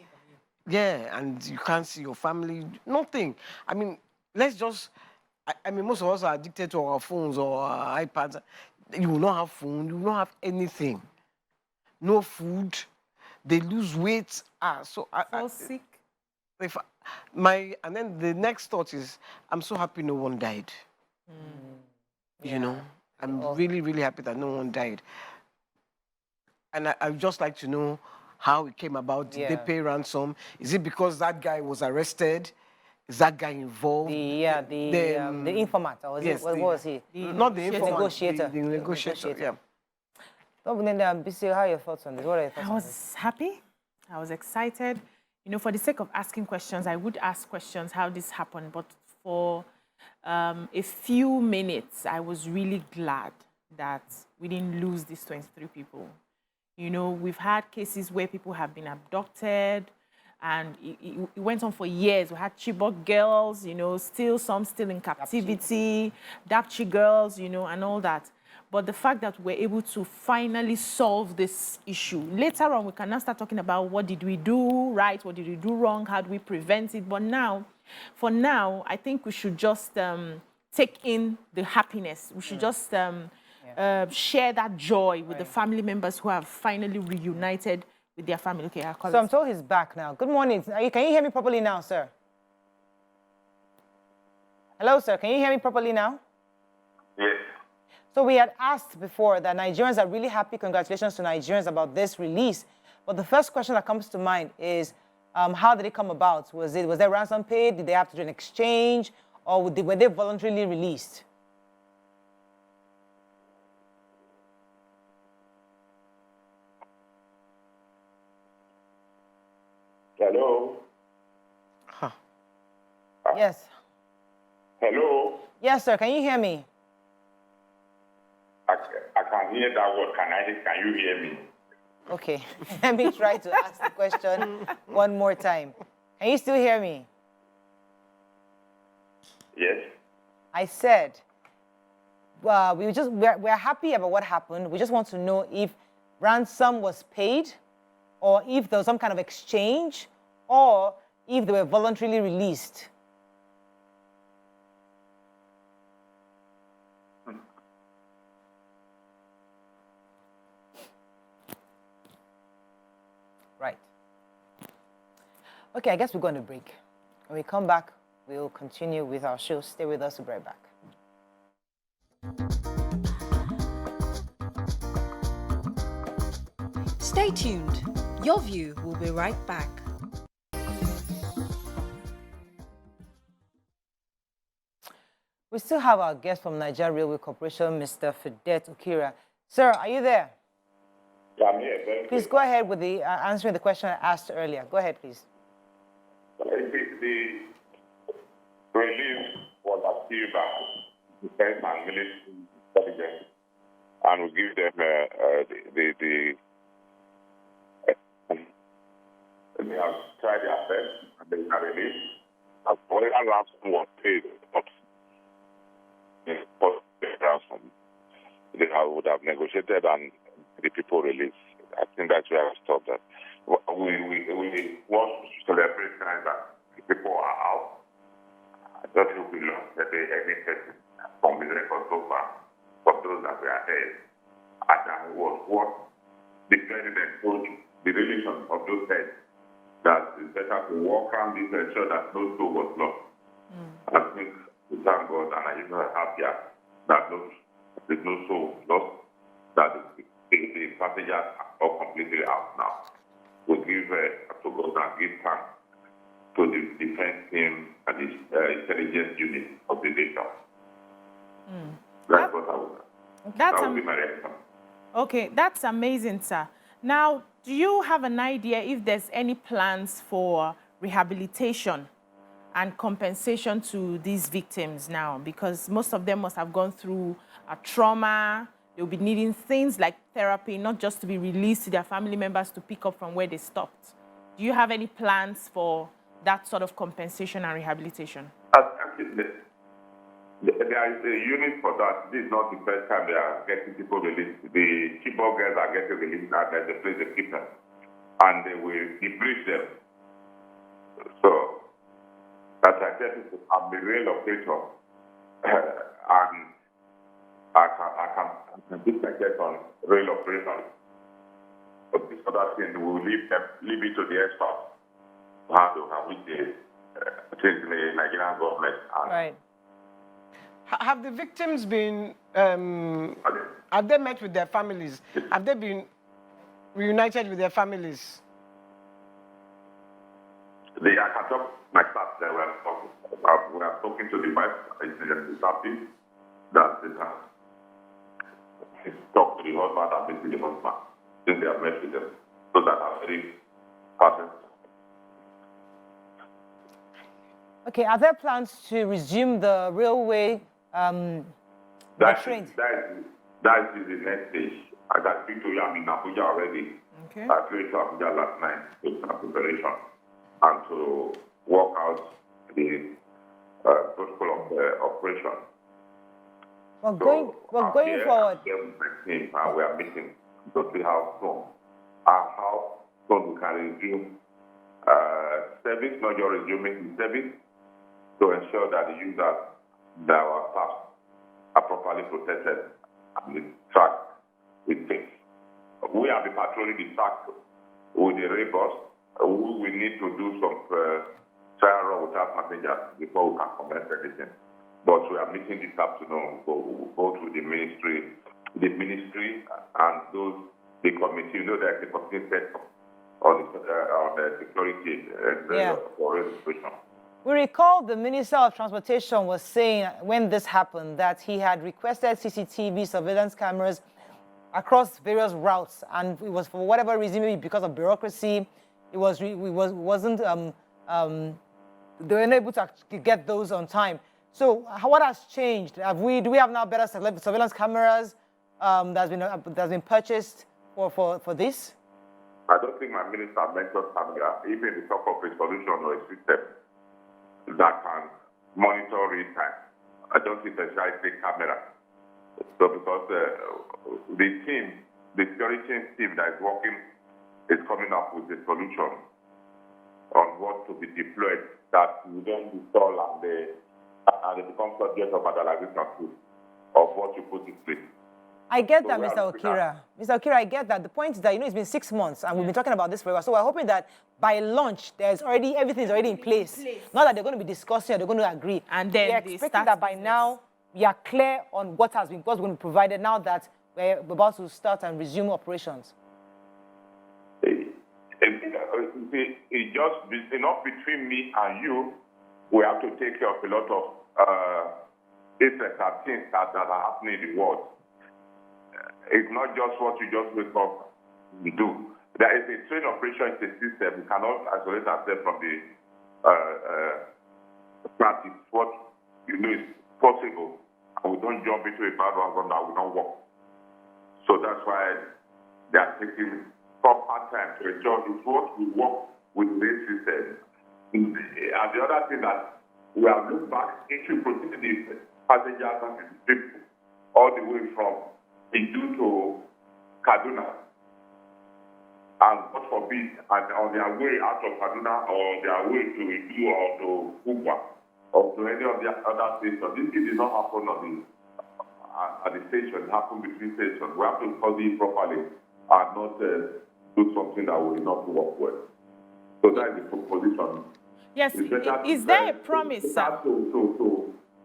you can't see your family, nothing. I mean, let's just, I mean, most of us are addicted to our phones or our iPads. You will not have phone, you will not have anything. No food, they lose weight. So sick. And then the next thought is, I'm so happy no one died. You know, I'm really, really happy that no one died. And I would just like to know how it came about. Did they pay ransom? Is it because that guy was arrested? Is that guy involved? The informant. Or what was he? Not the informant. Negotiator. The negotiator. Yeah. Bisi, how are your thoughts on this? What are your thoughts I was happy. I was excited. You know, for the sake of asking questions, I would ask questions how this happened. But for a few minutes, I was really glad that we didn't lose these 23 people. You know, we've had cases where people have been abducted, and it went on for years. We had Chibok girls, you know, some still in captivity, Dapchi girls, you know, and all that. But the fact that we're able to finally solve this issue. Later on, we can now start talking about what did we do right, what did we do wrong, how do we prevent it. But now, for now, I think we should just take in the happiness. We should just share that joy with the family members who have finally reunited with their family. Okay, I'll call So I'm told he's back now. Good morning. Can you hear me properly now, sir? Hello, sir. Can you hear me properly now? Yes. So we had asked before that Nigerians are really happy. Congratulations to Nigerians about this release. But the first question that comes to mind is, how did it come about? Was there ransom paid? Did they have to do an exchange? Or were they voluntarily released? Hello? Yes. Hello? Yes, sir. Can you hear me? I can hear that word. Can you hear me? Okay. Let me try to ask the question one more time. Can you still hear me? Yes. I said, we're happy about what happened. We just want to know if ransom was paid, or if there was some kind of exchange, or if they were voluntarily released. Right. Okay, I guess we're going to break. When we come back, we'll continue with our show. Stay with us. We'll be right back. Stay tuned. Your View will be right back. We still have our guest from Nigeria Railway Corporation, Mr. Fidet Okira. Sir, are you there? Yeah, I'm here. Please go ahead with the answering the question I asked earlier. Go ahead, please. The release was achieved by defense and military intelligence, and we give them they have tried their best, and they are released. As whatever ransom was paid, ransom, they would have negotiated and the people released. I think that's where I stopped that. We want to celebrate time that the people are out. I don't think we lost any person from the record so far, for those that were dead. And that was what the president told the relation of those heads, that it's better to walk around this and ensure that no soul was lost. I think we thank God, and I am happy that there's no soul lost, that the passengers are all completely out now. We give to God and give thanks to the defense team and the intelligence unit of the nation. That's what I would. That would be my reaction. Okay, that's amazing, sir. Now, do you have an idea if there's any plans for rehabilitation and compensation to these victims now? Because most of them must have gone through a trauma. They'll be needing things like therapy, not just to be released to their family members to pick up from where they stopped. Do you have any plans for that sort of compensation and rehabilitation? There is a unit for that. This is not the first time they are getting people released. The Chibok girls are getting released and there's a place they keep them. And they will debrief them. So, as I said, I'm the rail operator. And I can put my head on rail operation. But this other thing, we will leave it to the experts. How to which the Nigerian government. Right. Have the victims been, have they met with their families? Have they been reunited with their families? I can talk myself. We are talking to the wife, the happy that they talk to the husband and meet the husband. Then they have met with them. So that are very person. Okay, are there plans to resume the railway trains? That is the next stage. I got speak to you. I'm in Abuja already. Okay. I flew to Abuja last night to start preparation and to work out the protocol of the operation. We're going forward. We are meeting to see how soon we can resume service, not just resuming the service, to ensure that the users that our staff are properly protected and the track with things. We have been patrolling the track with the rebus. We need to do some trial run without passengers before we can commence anything. But we are meeting this afternoon. We'll go to the ministry and the committee. You know, there's a committee set on the security for registration. We recall the Minister of Transportation was saying when this happened that he had requested CCTV surveillance cameras across various routes, and it was for whatever reason, maybe because of bureaucracy, they were unable to actually get those on time. So what has changed? Do we have now better surveillance cameras that's been purchased for this? I don't think my minister mentioned camera, even the talk of a solution or a system that can monitor real time. I don't think there's a camera. So because the security team that is working is coming up with a solution on what to be deployed that we don't install and it becomes subject of vandalization of what you put in place. I get that, Mr. Okira. Mr. Okira, I get that. The point is that, it's been 6 months and we've been talking about this for a while. So we're hoping that by launch, everything's already in place. Not that they're going to be discussing or they're going to agree. And then we're expecting that by now, we are clear on what's going to be provided now that we're about to start and resume operations. It's just enough between me and you. We have to take care of a lot of effects and things that are happening in the world. It's not just what you just wake up and do. There is a train operation, it's a system. We cannot isolate ourselves from the practice. What you know is possible, and we don't jump into a bad one that will not work. So that's why they are taking proper time to ensure it's what we work with this system. And the other thing that we have looked back into protecting the passengers and the people all the way from Idu to Kaduna, and God forbid, and on their way out of Kaduna or their way to Idu or to Ugwa or to any of the other stations. This thing did not happen at the station, it happened between stations. We have to study it properly and not do something that will not work well. So that is the proposition. Yes, is there a promise, sir? To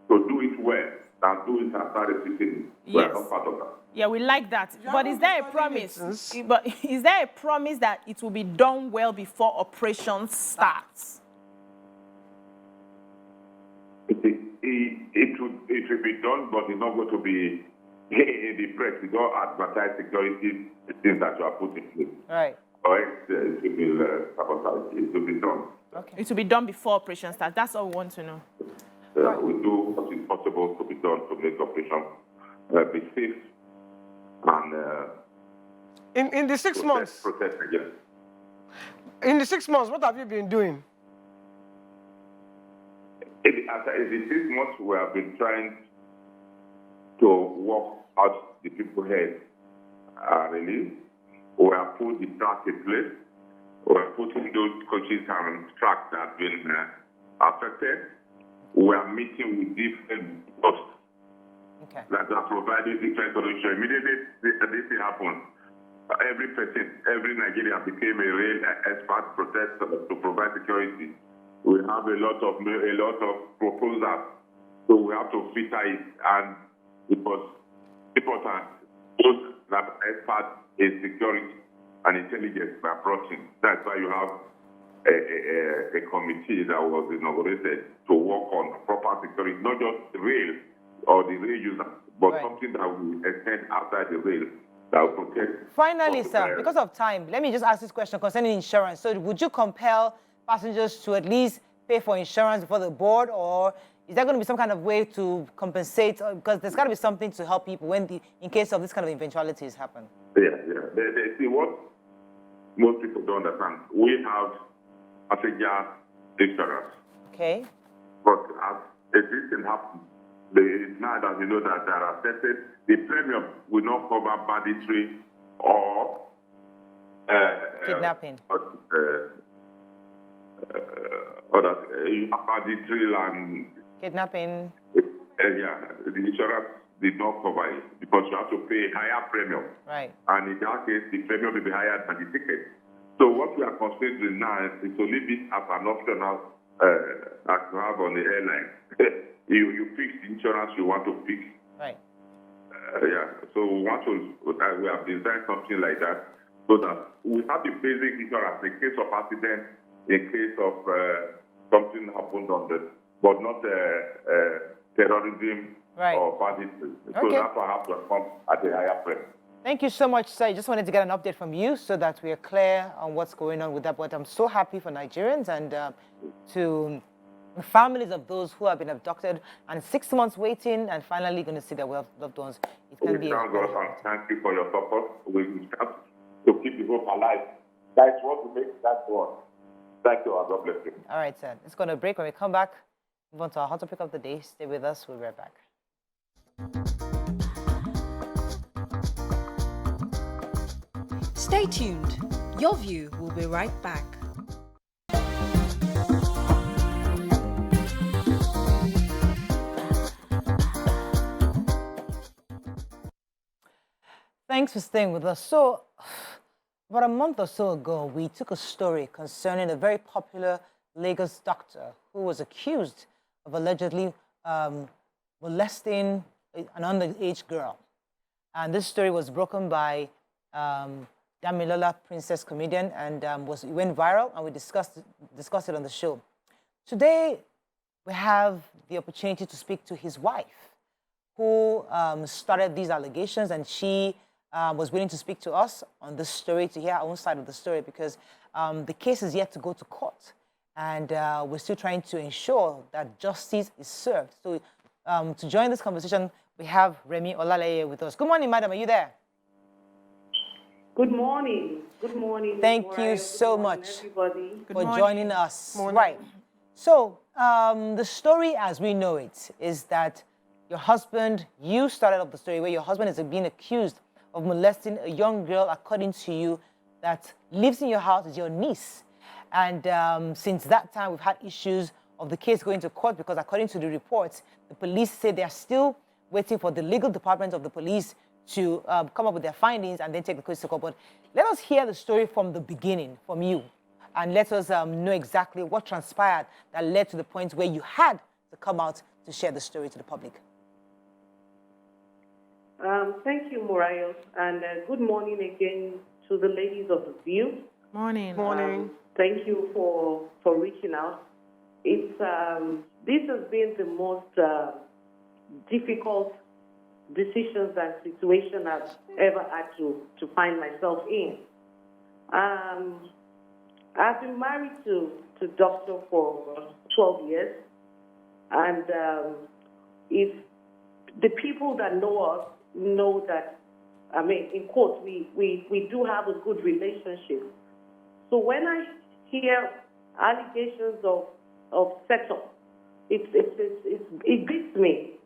do it well than do it and start repeating. Yes. We are not part of that. Yeah, we like that. But is there a promise? But is there a promise that it will be done well before operations starts? It will be done, but it's not going to be in the press. We don't advertise security things that you are putting in place. Right. Or it will be sabotaged. It will be done. Okay. It will be done before operations starts. That's all we want to know. We do what is possible to be done to make operations be safe and in the 6 months. Protect again. In the 6 months, what have you been doing? In the 6 months, we have been trying to work out the people head release. We have put the track in place. We are putting those coaches and tracks that have been affected. We are meeting with different posts that are providing different solutions. Immediately this thing happened, every person, every Nigerian became a real expert protester to provide security. We have a lot of proposals, so we have to filter it, and it was important. Those that are experts in security and intelligence were brought in. That's why you have a committee that was inaugurated to work on proper security, not just the rail or the rail user, but something that will extend outside the rail that will protect. Finally, sir, because of time, let me just ask this question concerning insurance. So would you compel passengers to at least pay for insurance before the board, or is there going to be some kind of way to compensate? Because there's got to be something to help people in case of this kind of eventualities happen. Yeah. They see what most people don't understand. We have passenger insurance. Okay. But as this thing happens, now that you know that they are affected, the premium will not cover banditry or kidnapping. Banditry and kidnapping. The insurance did not cover it because you have to pay a higher premium. Right. And in that case, the premium will be higher than the ticket. So what we are considering now is to leave it as an optional that you have on the airline. You pick the insurance you want to pick. Right. So we have designed something like that so that we have the basic insurance in case of accident, in case of something happened on the, but not terrorism or banditry. So that's why I have to come at a higher price. Thank you so much, sir. I just wanted to get an update from you so that we are clear on what's going on with that. But I'm so happy for Nigerians and to the families of those who have been abducted and 6 months waiting and finally going to see their loved ones. It can be. Thank God and thank you for your support. We have to keep the hope alive. That's what we make that one. Thank you and God bless you. All right, sir. It's going to break. When we come back, move on to our hot topic of the day. Stay with us. We'll be right back. Stay tuned. Your View will be right back. Thanks for staying with us. So, about a month or so ago, we took a story concerning a very popular Lagos doctor who was accused of allegedly molesting an underage girl. And this story was broken by Damilola, Princess Comedian, and it went viral, and we discussed it on the show. Today, we have the opportunity to speak to his wife, who started these allegations, and she was willing to speak to us on this story to hear our own side of the story because the case is yet to go to court, and we're still trying to ensure that justice is served. So to join this conversation, we have Remi Olaleye with us. Good morning, madam. Are you there? Good morning. Good morning. Thank you so much everybody. for joining us. Right. So the story as we know it is that your husband, you started off the story where your husband is being accused of molesting a young girl, according to you, that lives in your house, is your niece. And since that time, we've had issues of the case going to court because according to the reports, the police say they are still waiting for the legal department of the police to come up with their findings and then take the case to court. But let us hear the story from the beginning, from you, and let us know exactly what transpired that led to the point where you had to come out to share the story to the public. Thank you, Morayos, and good morning again to the ladies of the View. Morning. Thank you for reaching out. It's this has been the most difficult decisions and situation I've ever had to find myself in. I've been married to Doctor for 12 years, and if the people that know us know that, I mean, in quotes, we do have a good relationship. So when I hear allegations of setup, it beats me.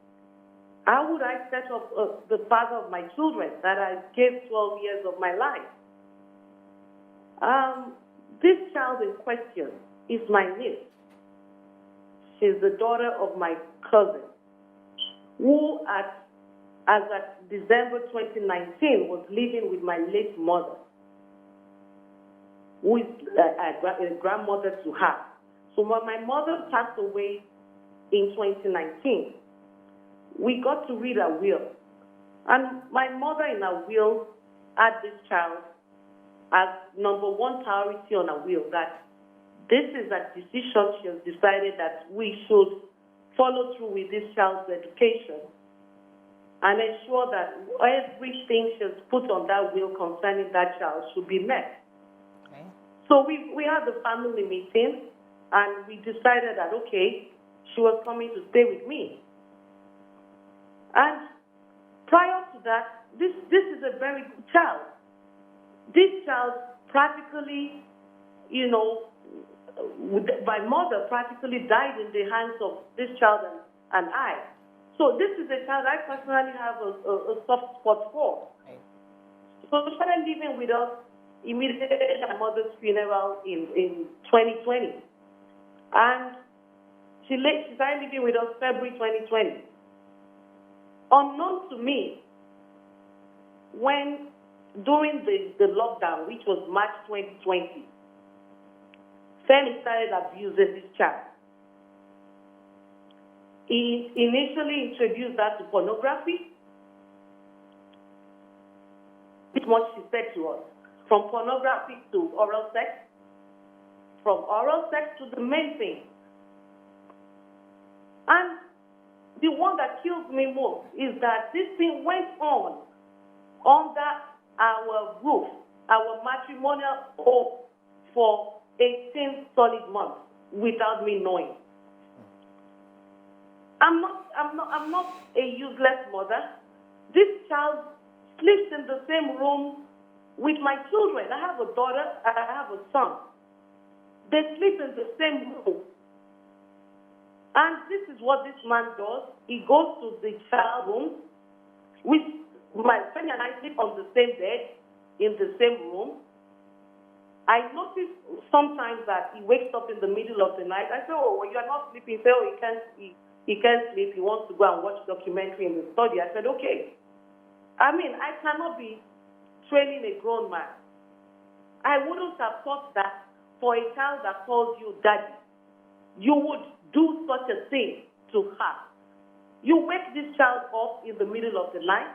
How would I set up the father of my children that I gave 12 years of my life? This child in question is my niece. She's the daughter of my cousin, who as at December 2019 was living with my late mother, who is a grandmother to her. So when my mother passed away in 2019, we got to read her will. And my mother in her will had this child as number one priority on her will, that this is a decision she has decided that we should follow through with this child's education and ensure that everything she has put on that will concerning that child should be met. Okay. So we had the family meeting, and we decided that, okay, she was coming to stay with me. And prior to that, this is a very good child. This child practically, you know, my mother practically died in the hands of this child and I. So this is a child I personally have a soft spot for. Right. So she started living with us immediately after my mother's funeral in 2020. And she started living with us February 2020. Unknown to me, during the lockdown, which was March 2020, Femi started abusing this child. He initially introduced her to pornography, which much she said to us, from pornography to oral sex, from oral sex to the main thing. And the one that kills me most is that this thing went on under our roof, our matrimonial home, for 18 solid months without me knowing. I'm not a useless mother. This child sleeps in the same room with my children. I have a daughter, I have a son. They sleep in the same room. And this is what this man does. He goes to the child room, which my friend and I sleep on the same bed, in the same room. I notice sometimes that he wakes up in the middle of the night. I say, oh, well, you are not sleeping. He said, oh, he can't sleep. He wants to go and watch documentary in the study. I said, okay. I mean, I cannot be training a grown man. I wouldn't have thought that for a child that calls you daddy, you would do such a thing to her. You wake this child up in the middle of the night,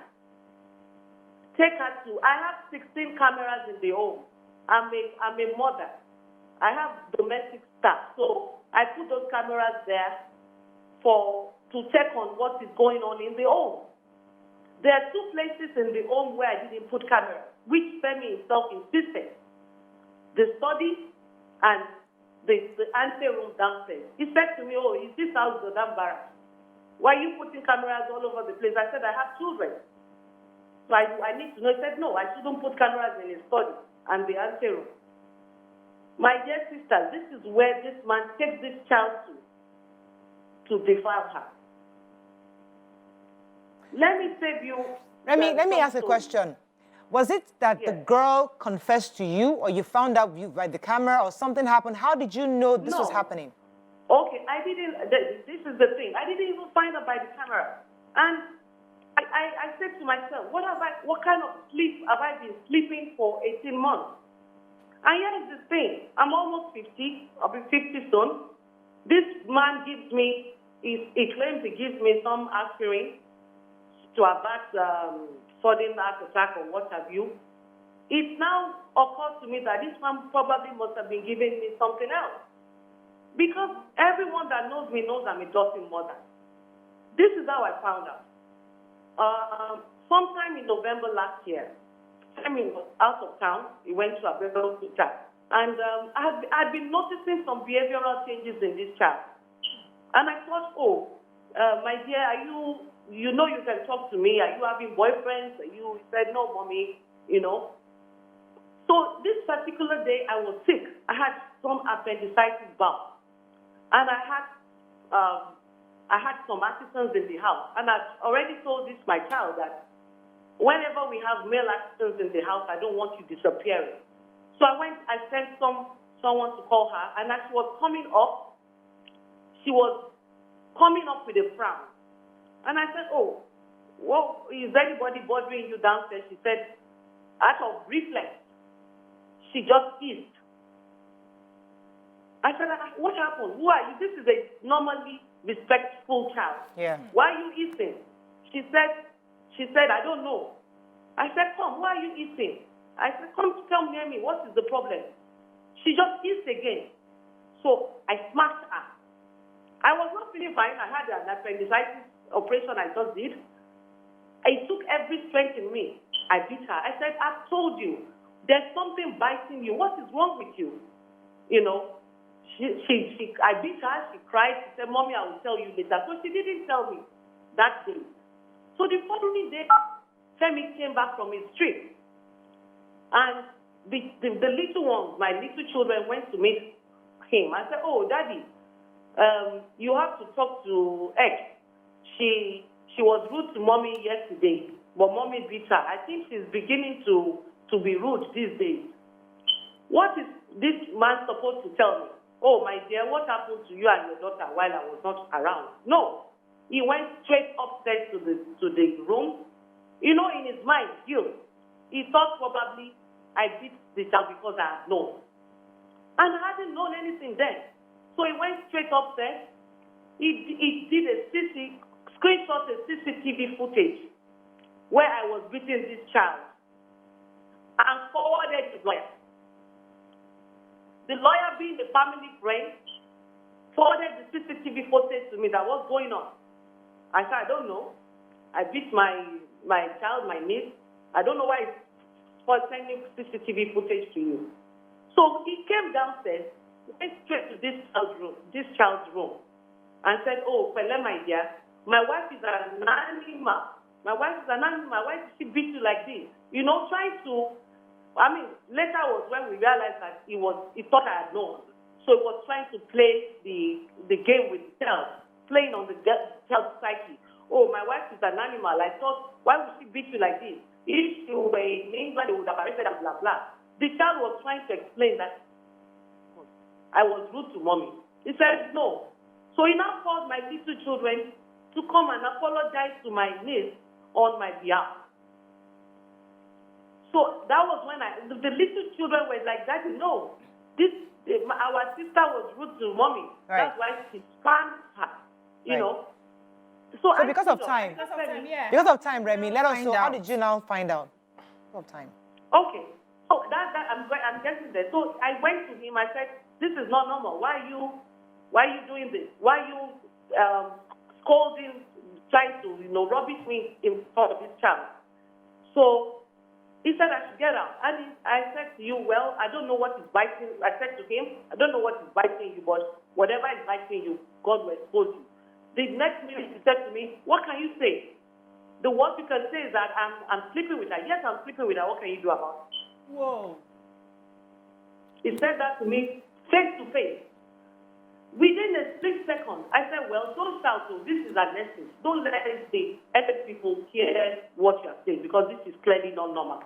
take her to, I have 16 cameras in the home. I'm a mother. I have domestic staff. So I put those cameras there to check on what is going on in the home. There are two places in the home where I didn't put cameras, which Femi himself insisted. The study and the anteroom downstairs. He said to me, oh, is this house the damn barrack? Why are you putting cameras all over the place? I said, I have children. So I need to know. He said, no, I shouldn't put cameras in his study and the anteroom. My dear sister, this is where this man takes this child to defile her. Let me save you. Let me ask a question. Was it that the girl confessed to you, or you found out by the camera, or something happened? How did you know this was happening? Okay, I didn't. This is the thing. I didn't even find out by the camera. And I said to myself, what kind of sleep have I been sleeping for 18 months? And here is the thing. I'm almost 50. I'll be 50 soon. This man gives me, he claims he gives me some aspirin to avert sudden heart attack or what have you. It now occurs to me that this man probably must have been giving me something else. Because everyone that knows me knows I'm a doting mother. This is how I found out. Sometime in November last year, Femi was out of town. He went to Abuja-Kaduna. And I'd been noticing some behavioral changes in this child. And I thought, my dear, you know you can talk to me. Are you having boyfriends? He said, no, mommy, you know. So this particular day, I was sick. I had some appendicitis bout. And I I had some assistants in the house, and I've already told this my child that whenever we have male assistants in the house, I don't want you disappearing. So I sent someone to call her, and as she was coming up with a frown. And I said, oh, well, is anybody bothering you downstairs? She said, out of reflex, she just hissed. I said, what happened? Who are you? This is a normally respectful child. Yeah. Why are you eating? She said, I don't know. I said, come, why are you eating? I said, come near me. What is the problem? She just hissed again. So I smacked her. I was not feeling fine. I had an appendicitis operation I just did. It took every strength in me. I beat her. I said, I've told you, there's something biting you. What is wrong with you? You know, I beat her. She cried. She said, Mommy, I will tell you later. So she didn't tell me that day. So the following day, Femi came back from his trip. And the little ones, my little children, went to meet him. I said, oh, Daddy, you have to talk to X. She was rude to Mommy yesterday, but Mommy beat her. I think she's beginning to be rude these days. What is this man supposed to tell me? Oh, my dear, what happened to you and your daughter while I was not around? No. He went straight upstairs to the room. You know, in his mind, guilt. He thought probably I beat the child because I had known. And I hadn't known anything then. So he went straight upstairs. He did screenshot a CCTV footage where I was beating this child and forwarded his lawyer. The lawyer, being the family friend, forwarded the CCTV footage to me that what's going on. I said, I don't know. I beat my child, my niece. I don't know why he's sending CCTV footage to you. So he came downstairs, went straight to this child's room, and said, oh, Pele, my dear, my wife is an animal. My wife is an animal. Why did she beat you like this? You know, trying to, later was when we realized that he thought I had known. So he was trying to play the game with the child, playing on the child's psyche. Oh, my wife is an animal. I thought, why would she beat you like this? If she were in England, they would have arrested and blah, blah. The child was trying to explain that I was rude to Mommy. He said, no. So he now called my little children to come and apologize to my niece on my behalf. So that was when the little children were like, Daddy, no. Our sister was rude to Mommy. Right. That's why she spanked her, you know. So because of time, Remi, let us know, how did you now find out? Because of time. Okay. So I'm getting there. So I went to him. I said, "This is not normal. Why are you doing this? Why are you scolding, trying to rubbish me in front of this child?" So he said I should get out. And I said to you, well, I don't know what is biting. I said to him, I don't know what is biting you, but whatever is biting you, God will expose you. The next minute he said to me, what can you say? The worst you can say is that I'm sleeping with her. Yes, I'm sleeping with her. What can you do about it? Whoa. He said that to me face to face. Within a split second, I said, well, don't shout. This is an essence. Don't let the other people hear what you are saying, because this is clearly not normal.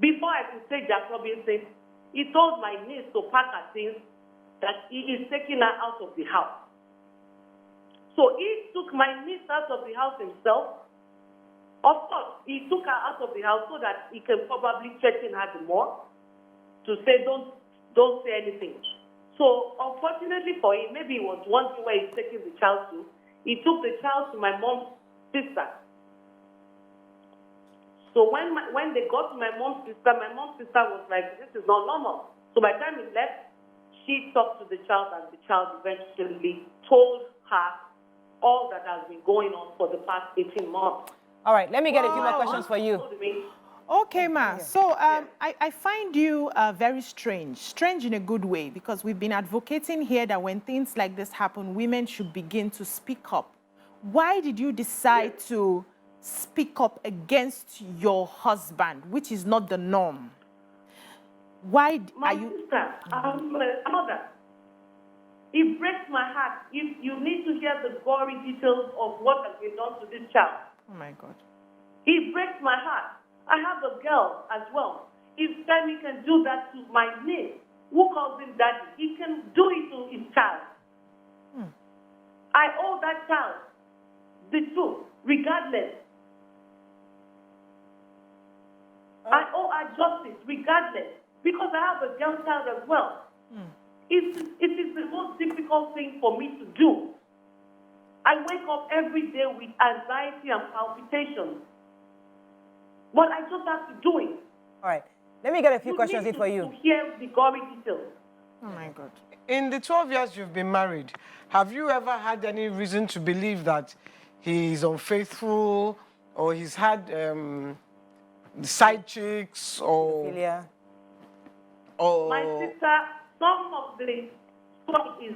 Before I could say Jack Robinson, he told my niece to pack her things, that he is taking her out of the house. So he took my niece out of the house himself. Of course, he took her out of the house so that he can probably threaten her the more, to say, don't say anything. So unfortunately for him, maybe it was one thing where he's taking the child to. He took the child to my mom's sister. So when they got to my mom's sister was like, this is not normal. So by the time he left, she talked to the child, and the child eventually told her all that has been going on for the past 18 months. All right, let me get a few more questions for you. Okay, Ma. So I find you very strange in a good way, because we've been advocating here that when things like this happen, women should begin to speak up. Why did you decide to speak up against your husband, which is not the norm? Why are you... My sister, I'm a mother. It breaks my heart. If you need to hear the gory details of what has been done to this child. Oh my God. It breaks my heart. I have a girl as well. If Femi can do that to my niece, who calls him daddy, he can do it to his child. I owe that child the truth, regardless. I owe her justice, regardless, because I have a girl child as well. It is the most difficult thing for me to do. I wake up every day with anxiety and palpitations, but I just have to do it. All right. Let me get a few You questions need in for you. to hear the gory details. Oh my God. In the 12 years you've been married, have you ever had any reason to believe that he is unfaithful or he's had side chicks or... Philia. My sister, some of the stuff is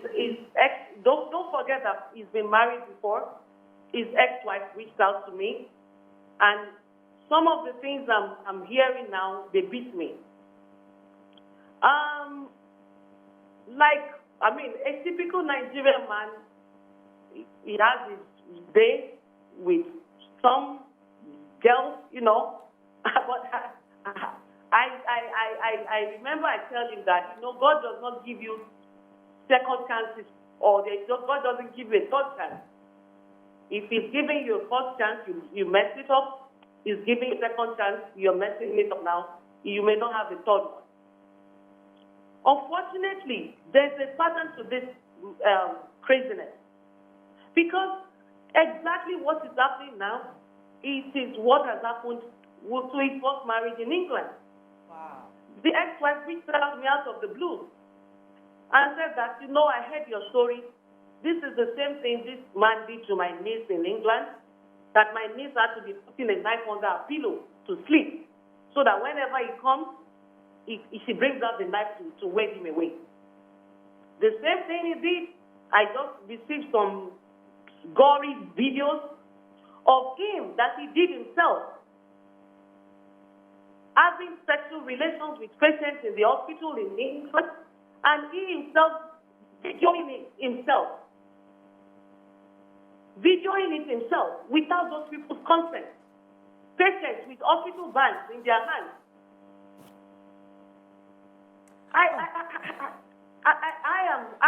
ex. Don't forget that he's been married before. His ex-wife reached out to me, and some of the things I'm hearing now, they beat me. A typical Nigerian man, he has his day with some girls, but I remember I tell him that, God does not give you second chances, or God doesn't give you a third chance. If he's giving you a first chance, you mess it up. He's giving you a second chance, you're messing it up now. You may not have a third one. Unfortunately, there's a pattern to this craziness. Because exactly what is happening now, it is what has happened to his first marriage in England. Wow. The ex-wife reached out to me out of the blue and said that, I heard your story. This is the same thing this man did to my niece in England, that my niece had to be putting a knife under her pillow to sleep, so that whenever he comes, she brings out the knife to wave him away. The same thing he did. I just received some gory videos of him that he did himself, having sexual relations with patients in the hospital in England, and he himself videoing it himself. Videoing it himself without those people's consent. Patients with hospital bags in their hands. I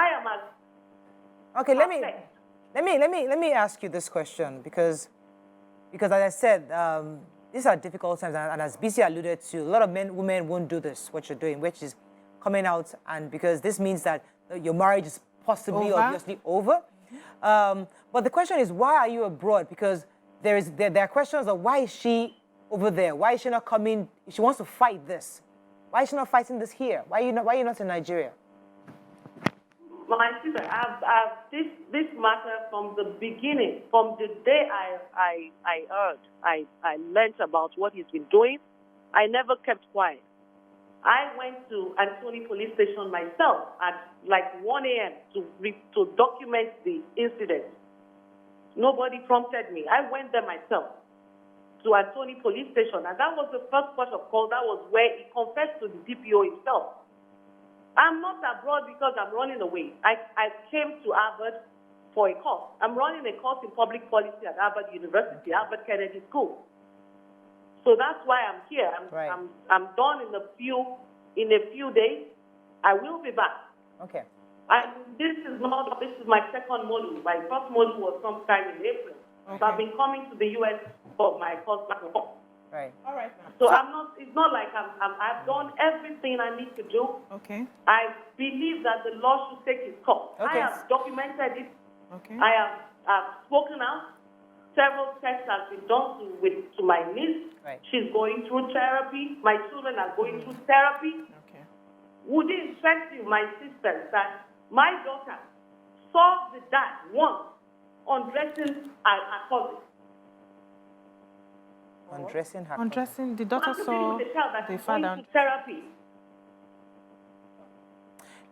am as Okay, let me ask you this question because as I said, these are difficult times, and as BC alluded to, a lot of women won't do this, what you're doing, which is coming out, and because this means that your marriage is possibly, obviously, over. But the question is, why are you abroad? Because there are questions of why is she over there? Why is she not coming? She wants to fight this. Why is she not fighting this here? Why are you not in Nigeria? My sister, I've this matter from the beginning, from the day I learned about what he's been doing. I never kept quiet. I went to Antony police station myself at like 1 a.m. to document the incident. Nobody prompted me. I went there myself to Antony police station, and that was the first port of call. That was where he confessed to the DPO himself. I'm not abroad because I'm running away. I came to Harvard for a course. I'm running a course in public policy at Harvard University, Harvard Kennedy School. So that's why I'm here. I'm done in a few days. I will be back. Okay. This is my second module. My first module was sometime in April. Okay. So I've been coming to the U.S. for my course back and forth. Right. All right. So it's not like I've done everything I need to do. Okay. I believe that the law should take its course. Okay. I have documented it. Okay. I've spoken out. Several tests have been done to my niece. Right. She's going through therapy. My children are going through therapy. Okay. Would it interest you, my sisters, that my daughter saw the dad once undressing her cousin? Undressing her. Undressing, the daughter saw the father. Going to therapy.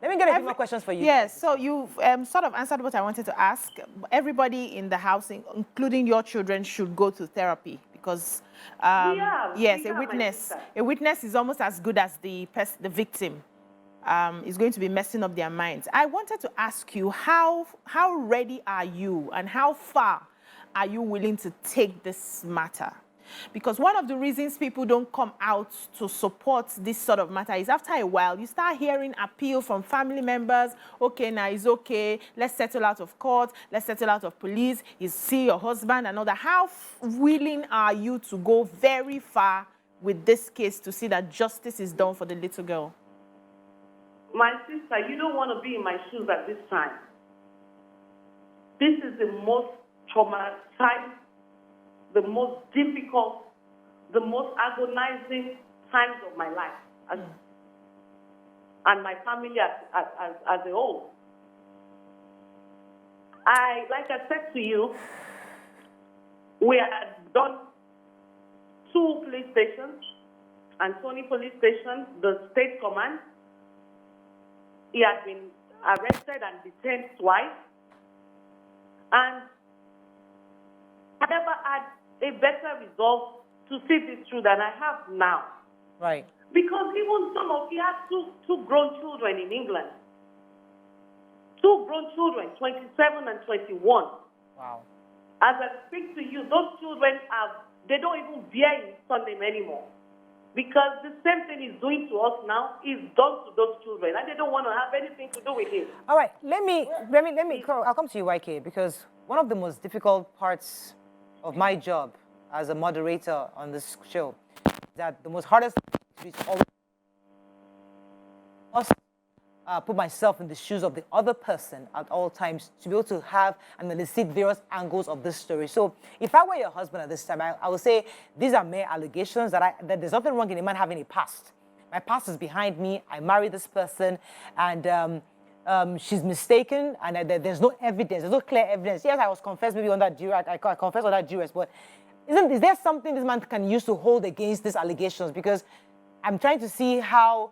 Let me get a few more questions for you. Yes, so you've sort of answered what I wanted to ask. Everybody in the house, including your children, should go to therapy because, a witness is almost as good as the victim. is going to be messing up their minds. I wanted to ask you, how ready are you and how far are you willing to take this matter? Because one of the reasons people don't come out to support this sort of matter is after a while, you start hearing appeal from family members. Okay, now it's okay. Let's settle out of court. Let's settle out of police. You see your husband and all that. How willing are you to go very far with this case to see that justice is done for the little girl? My sister, you don't want to be in my shoes at this time. This is the most traumatized, the most difficult, the most agonizing times of my life, and my family as a whole. Like I said to you, we had done 2 police stations, Antony Police Station, the state command. He had been arrested and detained twice, and I never had a better resolve to see this through than I have now. Right. Because even he has two grown children in England. 2 grown children, 27 and 21. Wow. As I speak to you, those children they don't even bear his surname anymore. Because the same thing he's doing to us now is done to those children, and they don't want to have anything to do with it. All right, let me. I'll come to you, YK, because one of the most difficult parts of my job as a moderator on this show is that the most hardest is always put myself in the shoes of the other person at all times to be able to have and elicit various angles of this story. So if I were your husband at this time, I would say these are mere allegations that there's nothing wrong in a man having a past. My past is behind me. I married this person, and she's mistaken, and there's no evidence. There's no clear evidence. Yes, I was confessed maybe on that duress. I confessed on that duress, but is there something this man can use to hold against these allegations? Because I'm trying to see how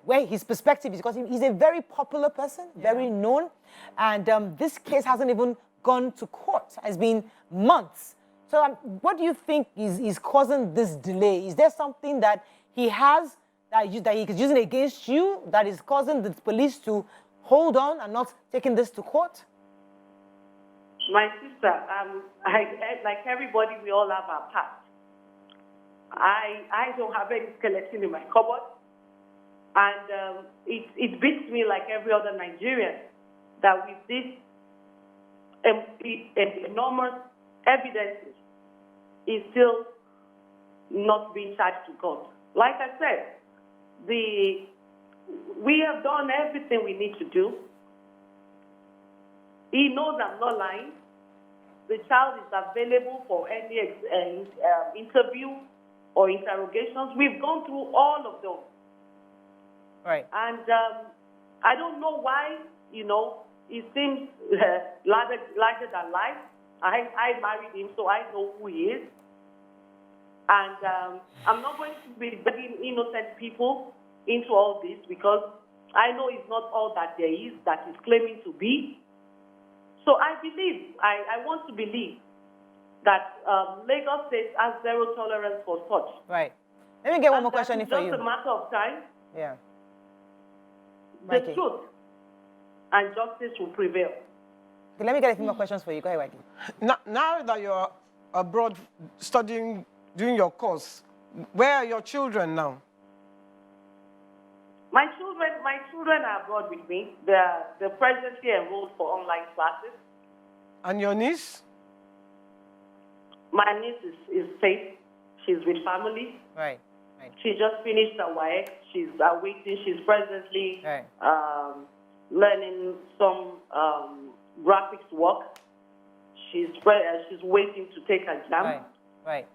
where his perspective is, because he's a very popular person, very known, and this case hasn't even gone to court. It's been months. So what do you think is causing this delay? Is there something that he has that he's using against you that is causing the police to hold on and not taking this to court? My sister, like everybody, we all have our past. I don't have any skeleton in my cupboard. And it beats me like every other Nigerian that with this enormous evidences is still not being charged to court. Like I said, we have done everything we need to do. He knows I'm not lying. The child is available for any interview or interrogations. We've gone through all of those. Right. And I don't know why, it seems larger than life. I married him, so I know who he is. And I'm not going to be bringing innocent people into all this, because I know it's not all that there is that he's claiming to be. So I believe, I want to believe that Lagos State has zero tolerance for such. Right. Let me get one more question for you. It's just a matter of time. Yeah. The truth and justice will prevail. Okay, let me get a few more questions for you. Go ahead, Waki. Now that you're abroad studying, doing your course, where are your children now? My children are abroad with me. They're presently enrolled for online classes. And your niece? My niece is safe. She's with family. Right. She just finished her WAEC. She's awaiting. She's presently learning some graphics work. She's waiting to take her exam. Right.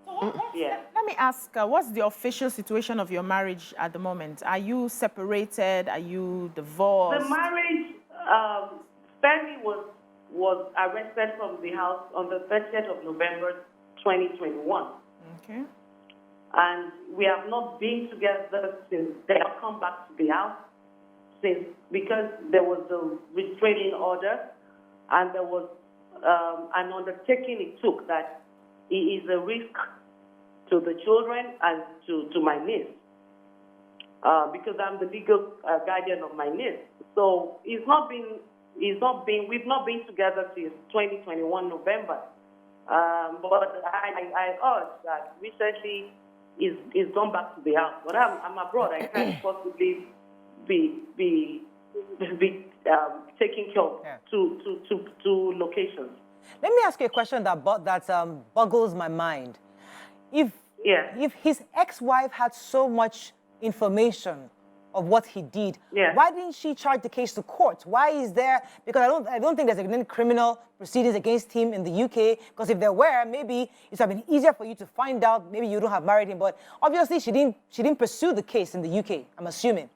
Let me ask, what's the official situation of your marriage at the moment? Are you separated? Are you divorced? The marriage, Femi was arrested from the house on the 30th of November, 2021. Okay. And we have not been together since. They have come back to the house since, because there was a restraining order, and there was an undertaking it took that he is a risk to the children and to my niece. because I'm the legal guardian of my niece. So we've not been together since 2021 November. But I heard that recently he's gone back to the house. But I'm abroad. I can't possibly be taking care of two locations. Let me ask you a question that boggles my mind. If his ex-wife had so much information of what he did, why didn't she charge the case to court? Why is there? Because I don't think there's any criminal proceedings against him in the UK. Because if there were, maybe it would have been easier for you to find out. Maybe you don't have married him, but obviously she didn't pursue the case in the UK. I'm assuming.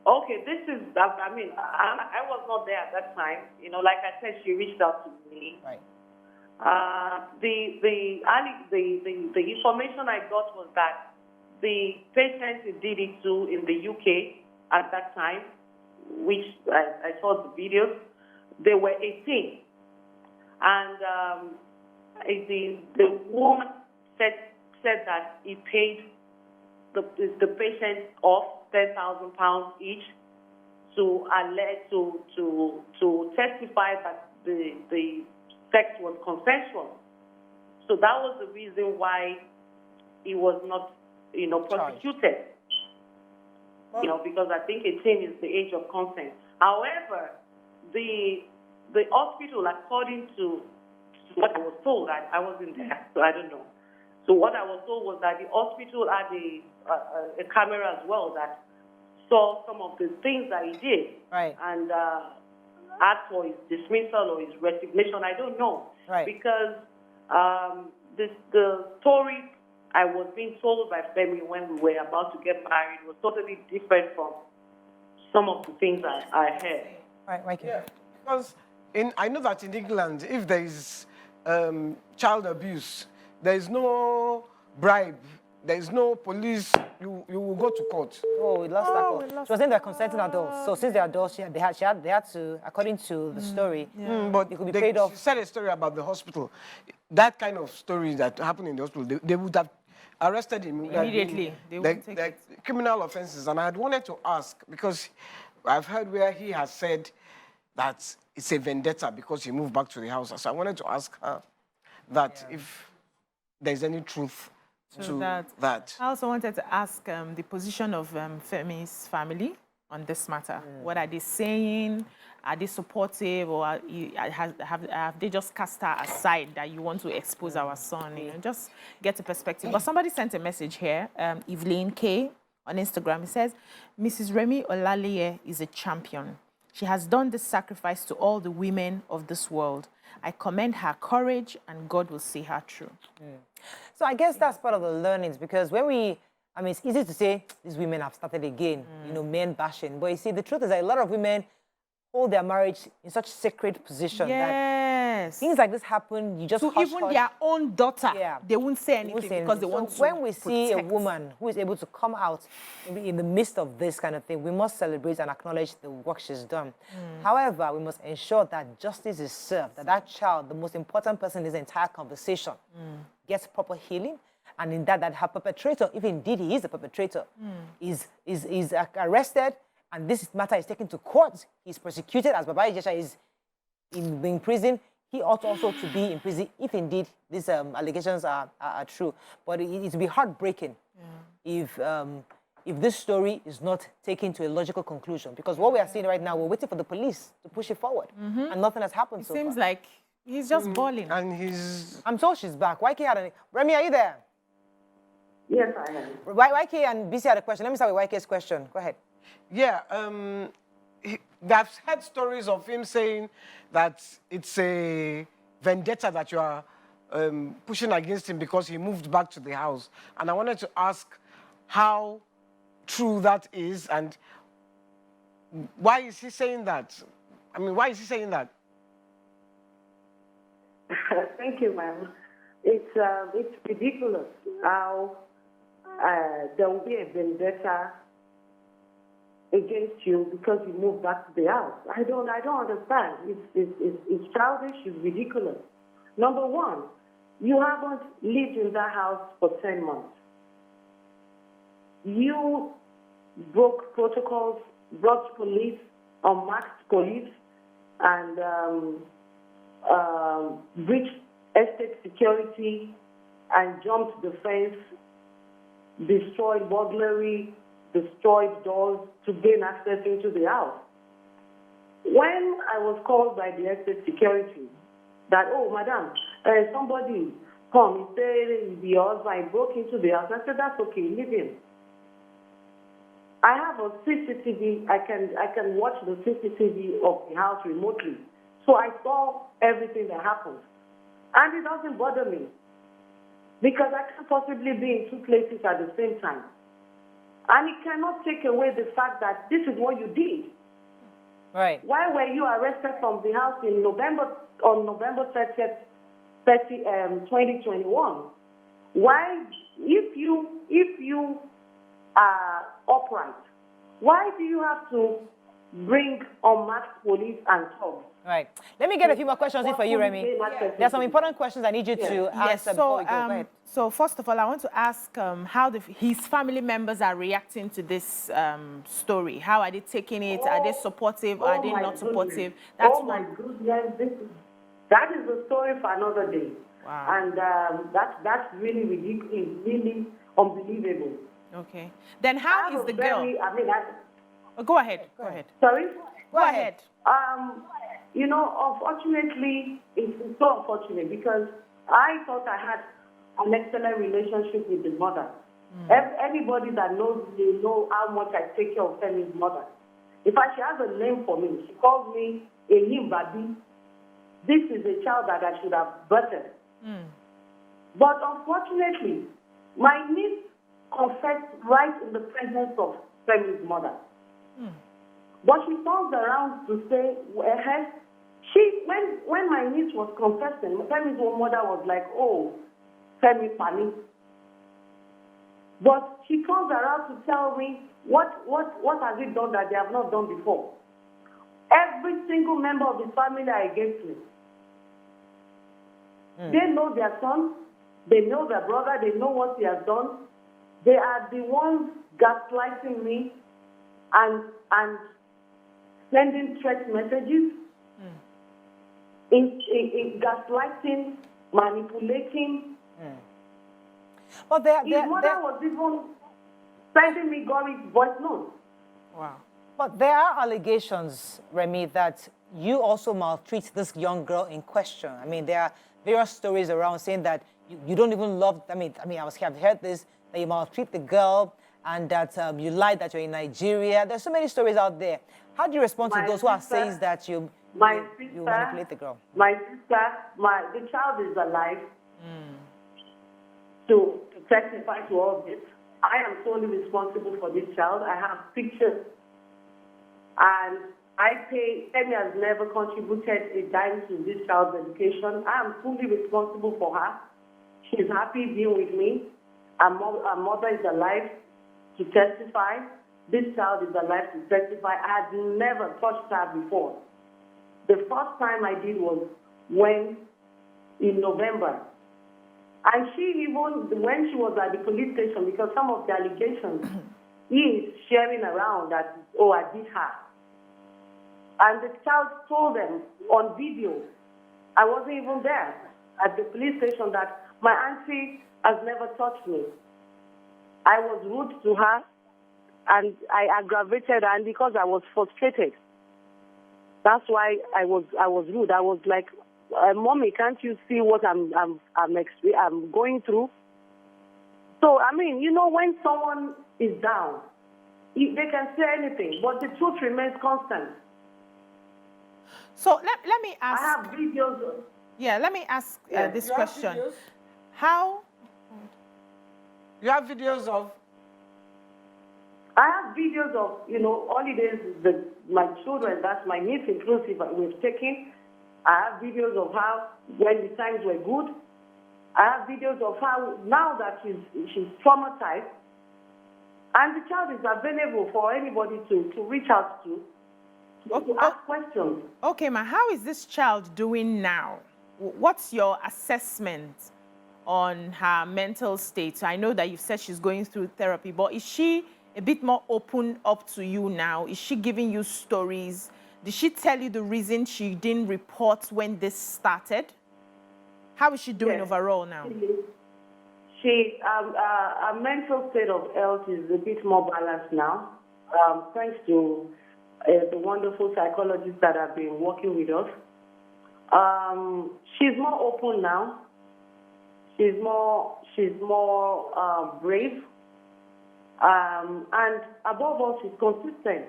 Okay, this is. I mean, I was not there at that time. You know, like I said, she reached out to me. Right. The information I got was that the patient who did it too in the UK at that time, which I saw the videos, they were 18. And the woman said that he paid the patient off £10,000 each to testify that the sex was consensual. So that was the reason why he was not, prosecuted. Because I think 18 is the age of consent. However, the hospital, according to what I was told, I wasn't there, so I don't know. So what I was told was that the hospital had a camera as well that saw some of the things that he did, and asked for his dismissal or his resignation. I don't know, because the story I was being told by Femi when we were about to get married was totally different from some of the things I heard. Right. Yeah, because I know that in England, if there is child abuse, there is no bribe, there is no police, you will go to court. Oh, we lost that call. She was saying they're consenting adults. So since they're adults, they had to, according to the story, but they could be paid off. She said a story about the hospital. That kind of story that happened in the hospital, they would have arrested him immediately. They would take it. Criminal offenses. And I had wanted to ask, because I've heard where he has said that it's a vendetta because he moved back to the house. So I wanted to ask her that if there's any truth to that. I also wanted to ask the position of Femi's family on this matter. What are they saying? Are they supportive, or have they just cast her aside that you want to expose our son? Just get a perspective. But somebody sent a message here, Evelyn K. on Instagram. It says, Mrs. Remi Olaleye is a champion. She has done this sacrifice to all the women of this world. I commend her courage, and God will see her through. So I guess that's part of the learnings, because when it's easy to say these women have started again, men bashing. But you see, the truth is that a lot of women hold their marriage in such sacred position that things like this happen, you just hush, even their own daughter, they won't say anything because they want to when we see a woman who is able to come out in the midst of this kind of thing, we must celebrate and acknowledge the work she's done. However, we must ensure that justice is served, that child, the most important person in this entire conversation, gets proper healing, and in that her perpetrator, if indeed he is a perpetrator, is arrested, and this matter is taken to court. He's prosecuted, as Baba Ijesha is in prison. He ought also to be in prison if indeed these allegations are true. But it will be heartbreaking if this story is not taken to a logical conclusion. Because what we are seeing right now, we're waiting for the police to push it forward, and nothing has happened so far. It seems like he's just bawling. And he's... I'm told she's back. YK had a... Remi, are you there? Yes, I am. YK and BC had a question. Let me start with YK's question. Go ahead. Yeah, I've heard stories of him saying that it's a vendetta that you are pushing against him because he moved back to the house. And I wanted to ask how true that is, and why is he saying that? I mean, why is he saying that? Thank you, ma'am. It's ridiculous how there will be a vendetta against you because you moved back to the house. I don't understand. It's childish. It's ridiculous. Number one, you haven't lived in that house for 10 months. You broke protocols, brought police, unmasked police, and breached estate security and jumped the fence, destroyed burglary, destroyed doors to gain access into the house. When I was called by the estate security that, oh, madam, somebody come, he said your husband broke into the house, I said, that's okay, leave him. I have a CCTV, I can watch the CCTV of the house remotely. So I saw everything that happened. And it doesn't bother me because I can't possibly be in two places at the same time. And it cannot take away the fact that this is what you did. Right. Why were you arrested from the house on November 30th, 2021? Why, if you are upright, why do you have to bring unmasked police and thugs? Right. Let me get a few more questions in for you, Remi. There's some important questions I need you to answer before we go. Go ahead. So first of all, I want to ask how his family members are reacting to this story. How are they taking it? Are they supportive? Are they not supportive? That's my goodness. That is a story for another day. Wow. And that's really ridiculous, really unbelievable. Okay. Then how is the girl? Go ahead. Go ahead. Sorry? Go ahead. You know, unfortunately, it's so unfortunate because I thought I had an excellent relationship with the mother. Anybody that knows me know how much I take care of Femi's mother. In fact, she has a name for me. She calls me a Babi. This is a child that I should have birthed. But unfortunately, my niece confessed right in the presence of Femi's mother. But she turns around to say, when my niece was confessing, Femi's mother was like, oh, Femi Pani. But she comes around to tell me what has it done that they have not done before. Every single member of the family are against me. They know their son, they know their brother, they know what he has done. They are the ones gaslighting me and sending threat messages, in gaslighting, manipulating. Well, his mother was even sending me Gory's voice notes. Wow. But there are allegations, Remi, that you also maltreat this young girl in question. I mean, there are various stories around saying that you don't even love, I've heard this, that you maltreat the girl and that you lied that you're in Nigeria. There's so many stories out there. How do you respond to those who are saying that you manipulate the girl? My sister, the child is alive to testify to all this. I am solely responsible for this child. I have pictures. And Femi has never contributed a dime to this child's education. I am fully responsible for her. She's happy being with me. Her mother is alive to testify. This child is alive to testify. I had never touched her before. The first time I did was in November. And she even, when she was at the police station, because some of the allegations he is sharing around that, oh, I did her. And the child told them on video, I wasn't even there at the police station, that my auntie has never touched me. I was rude to her, and I aggravated her, and because I was frustrated. That's why I was rude. I was like, Mommy, can't you see what I'm going through? So, I mean, you know, when someone is down, they can say anything, but the truth remains constant. So let me ask. I have videos. Yeah, let me ask this question. How? You have videos of? I have videos of, holidays my children, that's my niece inclusive, we've taken. I have videos of how, when the times were good. I have videos of how, now that she's traumatized, and the child is available for anybody to reach out to ask questions. Okay, ma, how is this child doing now? What's your assessment on her mental state? I know that you've said she's going through therapy, but is she a bit more open up to you now? Is she giving you stories? Did she tell you the reason she didn't report when this started? How is she doing overall now? Her mental state of health is a bit more balanced now, thanks to the wonderful psychologists that have been working with us. She's more open now. She's more brave. And above all, she's consistent.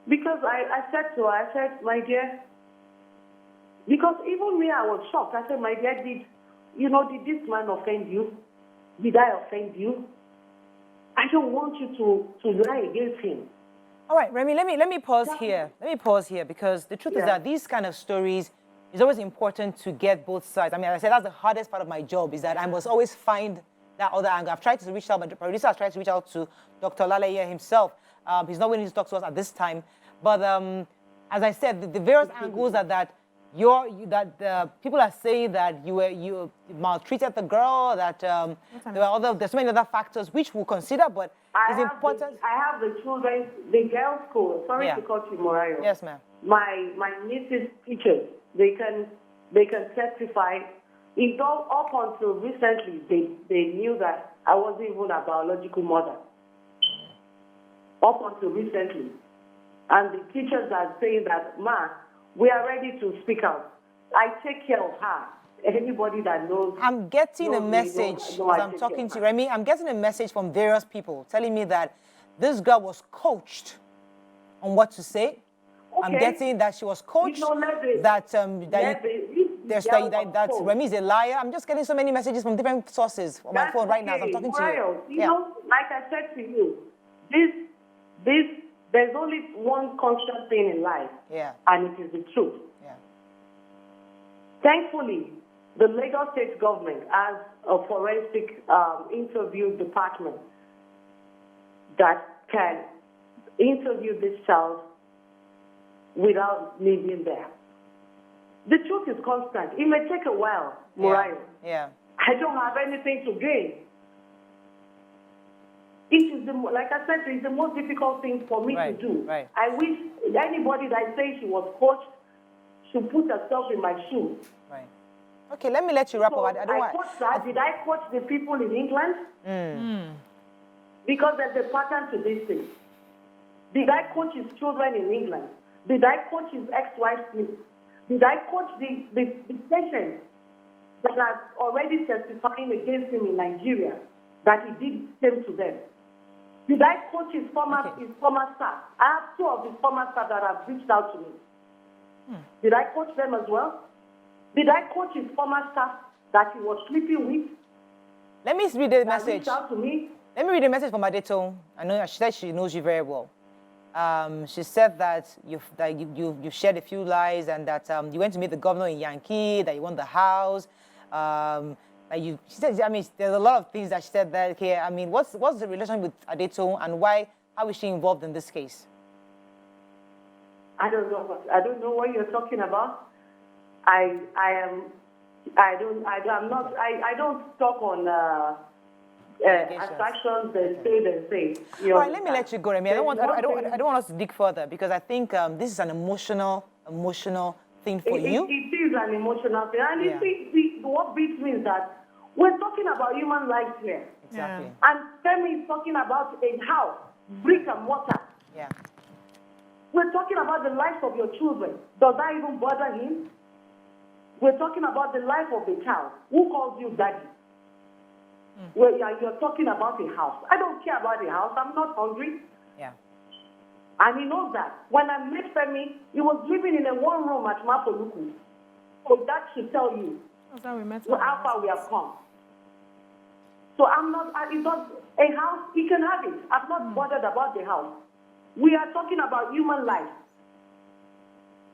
Because I said to her, I said, my dear, because even me, I was shocked. I said, my dear, did this man offend you? Did I offend you? I don't want you to lie against him. All right, Remi, let me pause here. Let me pause here, because the truth is that these kind of stories, it's always important to get both sides. I mean, as I said, that's the hardest part of my job, is that I must always find that other angle. I've tried to reach out, but the producer has tried to reach out to Dr. Olaleye himself. He's not willing to talk to us at this time. But as I said, the various angles that people are saying that you maltreated the girl, that there's so many other factors which we'll consider, but it's important. I have the children, the girls' school. Sorry to cut you, Morayo. Yes, ma'am. My niece's teachers, they can testify. It all up until recently, they knew that I wasn't even a biological mother. Up until recently. And the teachers are saying that, Ma, we are ready to speak out. I take care of her. Anybody that knows. I'm getting a message as I'm talking to Remi. I'm getting a message from various people telling me that this girl was coached on what to say. Okay. I'm getting that she was coached. That Remi is a liar. I'm just getting so many messages from different sources on my phone right now as I'm talking to you. You know, like I said to you, there's only one constant thing in life, and it is the truth. Yeah. Thankfully, the Lagos State government has a forensic interview department that can interview this child without leaving there. The truth is constant. It may take a while, Morayo. Yeah. I don't have anything to gain. It is like I said, it's the most difficult thing for me to do. Right. I wish anybody that says she was coached should put herself in my shoes. Right. Okay, let me let you wrap up. Did I coach the people in England? Because there's a pattern to this thing. Did I coach his children in England? Did I coach his ex-wife? Did I coach the patients that are already testifying against him in Nigeria that he did same to them? Did I coach his former staff? I have 2 of his former staff that have reached out to me. Did I coach them as well? Did I coach his former staff that he was sleeping with? Let me read the message. Reached out to me? Let me read the message from Adeto. I know she said she knows you very well. She said that you shared a few lies, and that you went to meet the governor in Yankee, that you won the house. She said, I mean, there's a lot of things that she said that. Okay, I mean, what's the relation with Adeto, and how is she involved in this case? I don't know what you're talking about. I don't talk on attractions and say. All right, let me let you go, Remi. I don't want us to dig further, because I think this is an emotional thing for you. It is an emotional thing, and what beats me is that we're talking about human lives here. Exactly. And Femi is talking about a house, brick and mortar. Yeah. We're talking about the lives of your children. Does that even bother him? We're talking about the life of a child. Who calls you daddy? Well, you're talking about a house. I don't care about a house. I'm not hungry. Yeah. And he knows that. When I met Femi, he was living in a one room at Mapoluku. So that should tell you how far we have come. So I'm not, it's not a house, he can have it. I'm not bothered about the house. We are talking about human life.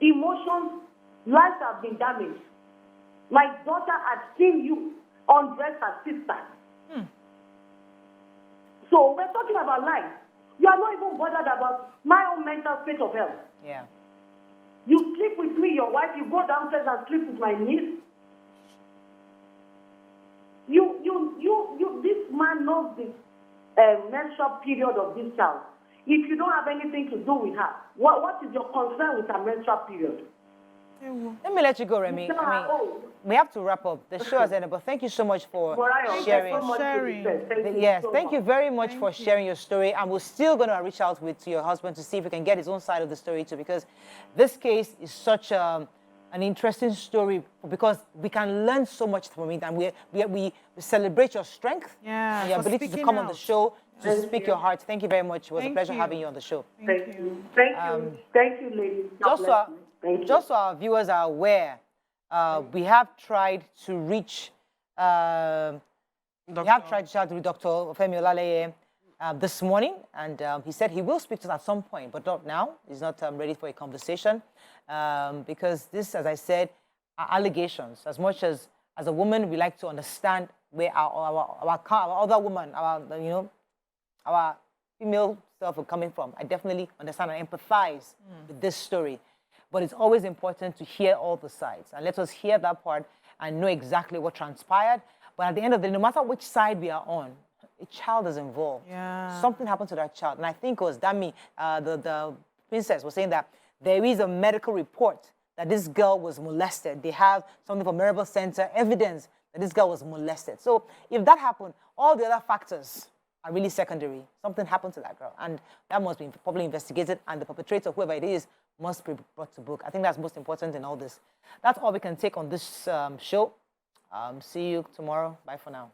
Emotions, lives have been damaged. My daughter had seen you undress her sister. So we're talking about life. You are not even bothered about my own mental state of health. Yeah. You sleep with me, your wife, you go downstairs and sleep with my niece. This man knows this. menstrual period of this child. If you don't have anything to do with her, what is your concern with her menstrual period? Let me let you go, Remi. Tell her, oh, We have to wrap up. The show has ended, but thank you so much for sharing. Yes, thank you very much for sharing your story. And we're still going to reach out to your husband to see if we can get his own side of the story too, because this case is such an interesting story, because we can learn so much from it, and we celebrate your strength and your ability to come on the show to speak your heart. Thank you very much. It was a pleasure having you on the show. Thank you. Thank you, ladies. Just so our viewers are aware, we have tried to reach Dr. Femi Olaleye this morning, and he said he will speak to us at some point, but not now. He's not ready for a conversation because this, as I said, are allegations. As much as a woman, we like to understand where our other woman, our female self are coming from. I definitely understand and empathize with this story. But it's always important to hear all the sides. And let us hear that part and know exactly what transpired. But at the end of the day, no matter which side we are on, a child is involved. Yeah. Something happened to that child. And I think it was Dami, the princess, was saying that there is a medical report that this girl was molested. They have something from Maribel Center, evidence that this girl was molested. So if that happened, all the other factors are really secondary. Something happened to that girl. And that must be properly investigated. And the perpetrator, whoever it is, must be brought to book. I think that's most important in all this. That's all we can take on this show. See you tomorrow. Bye for now.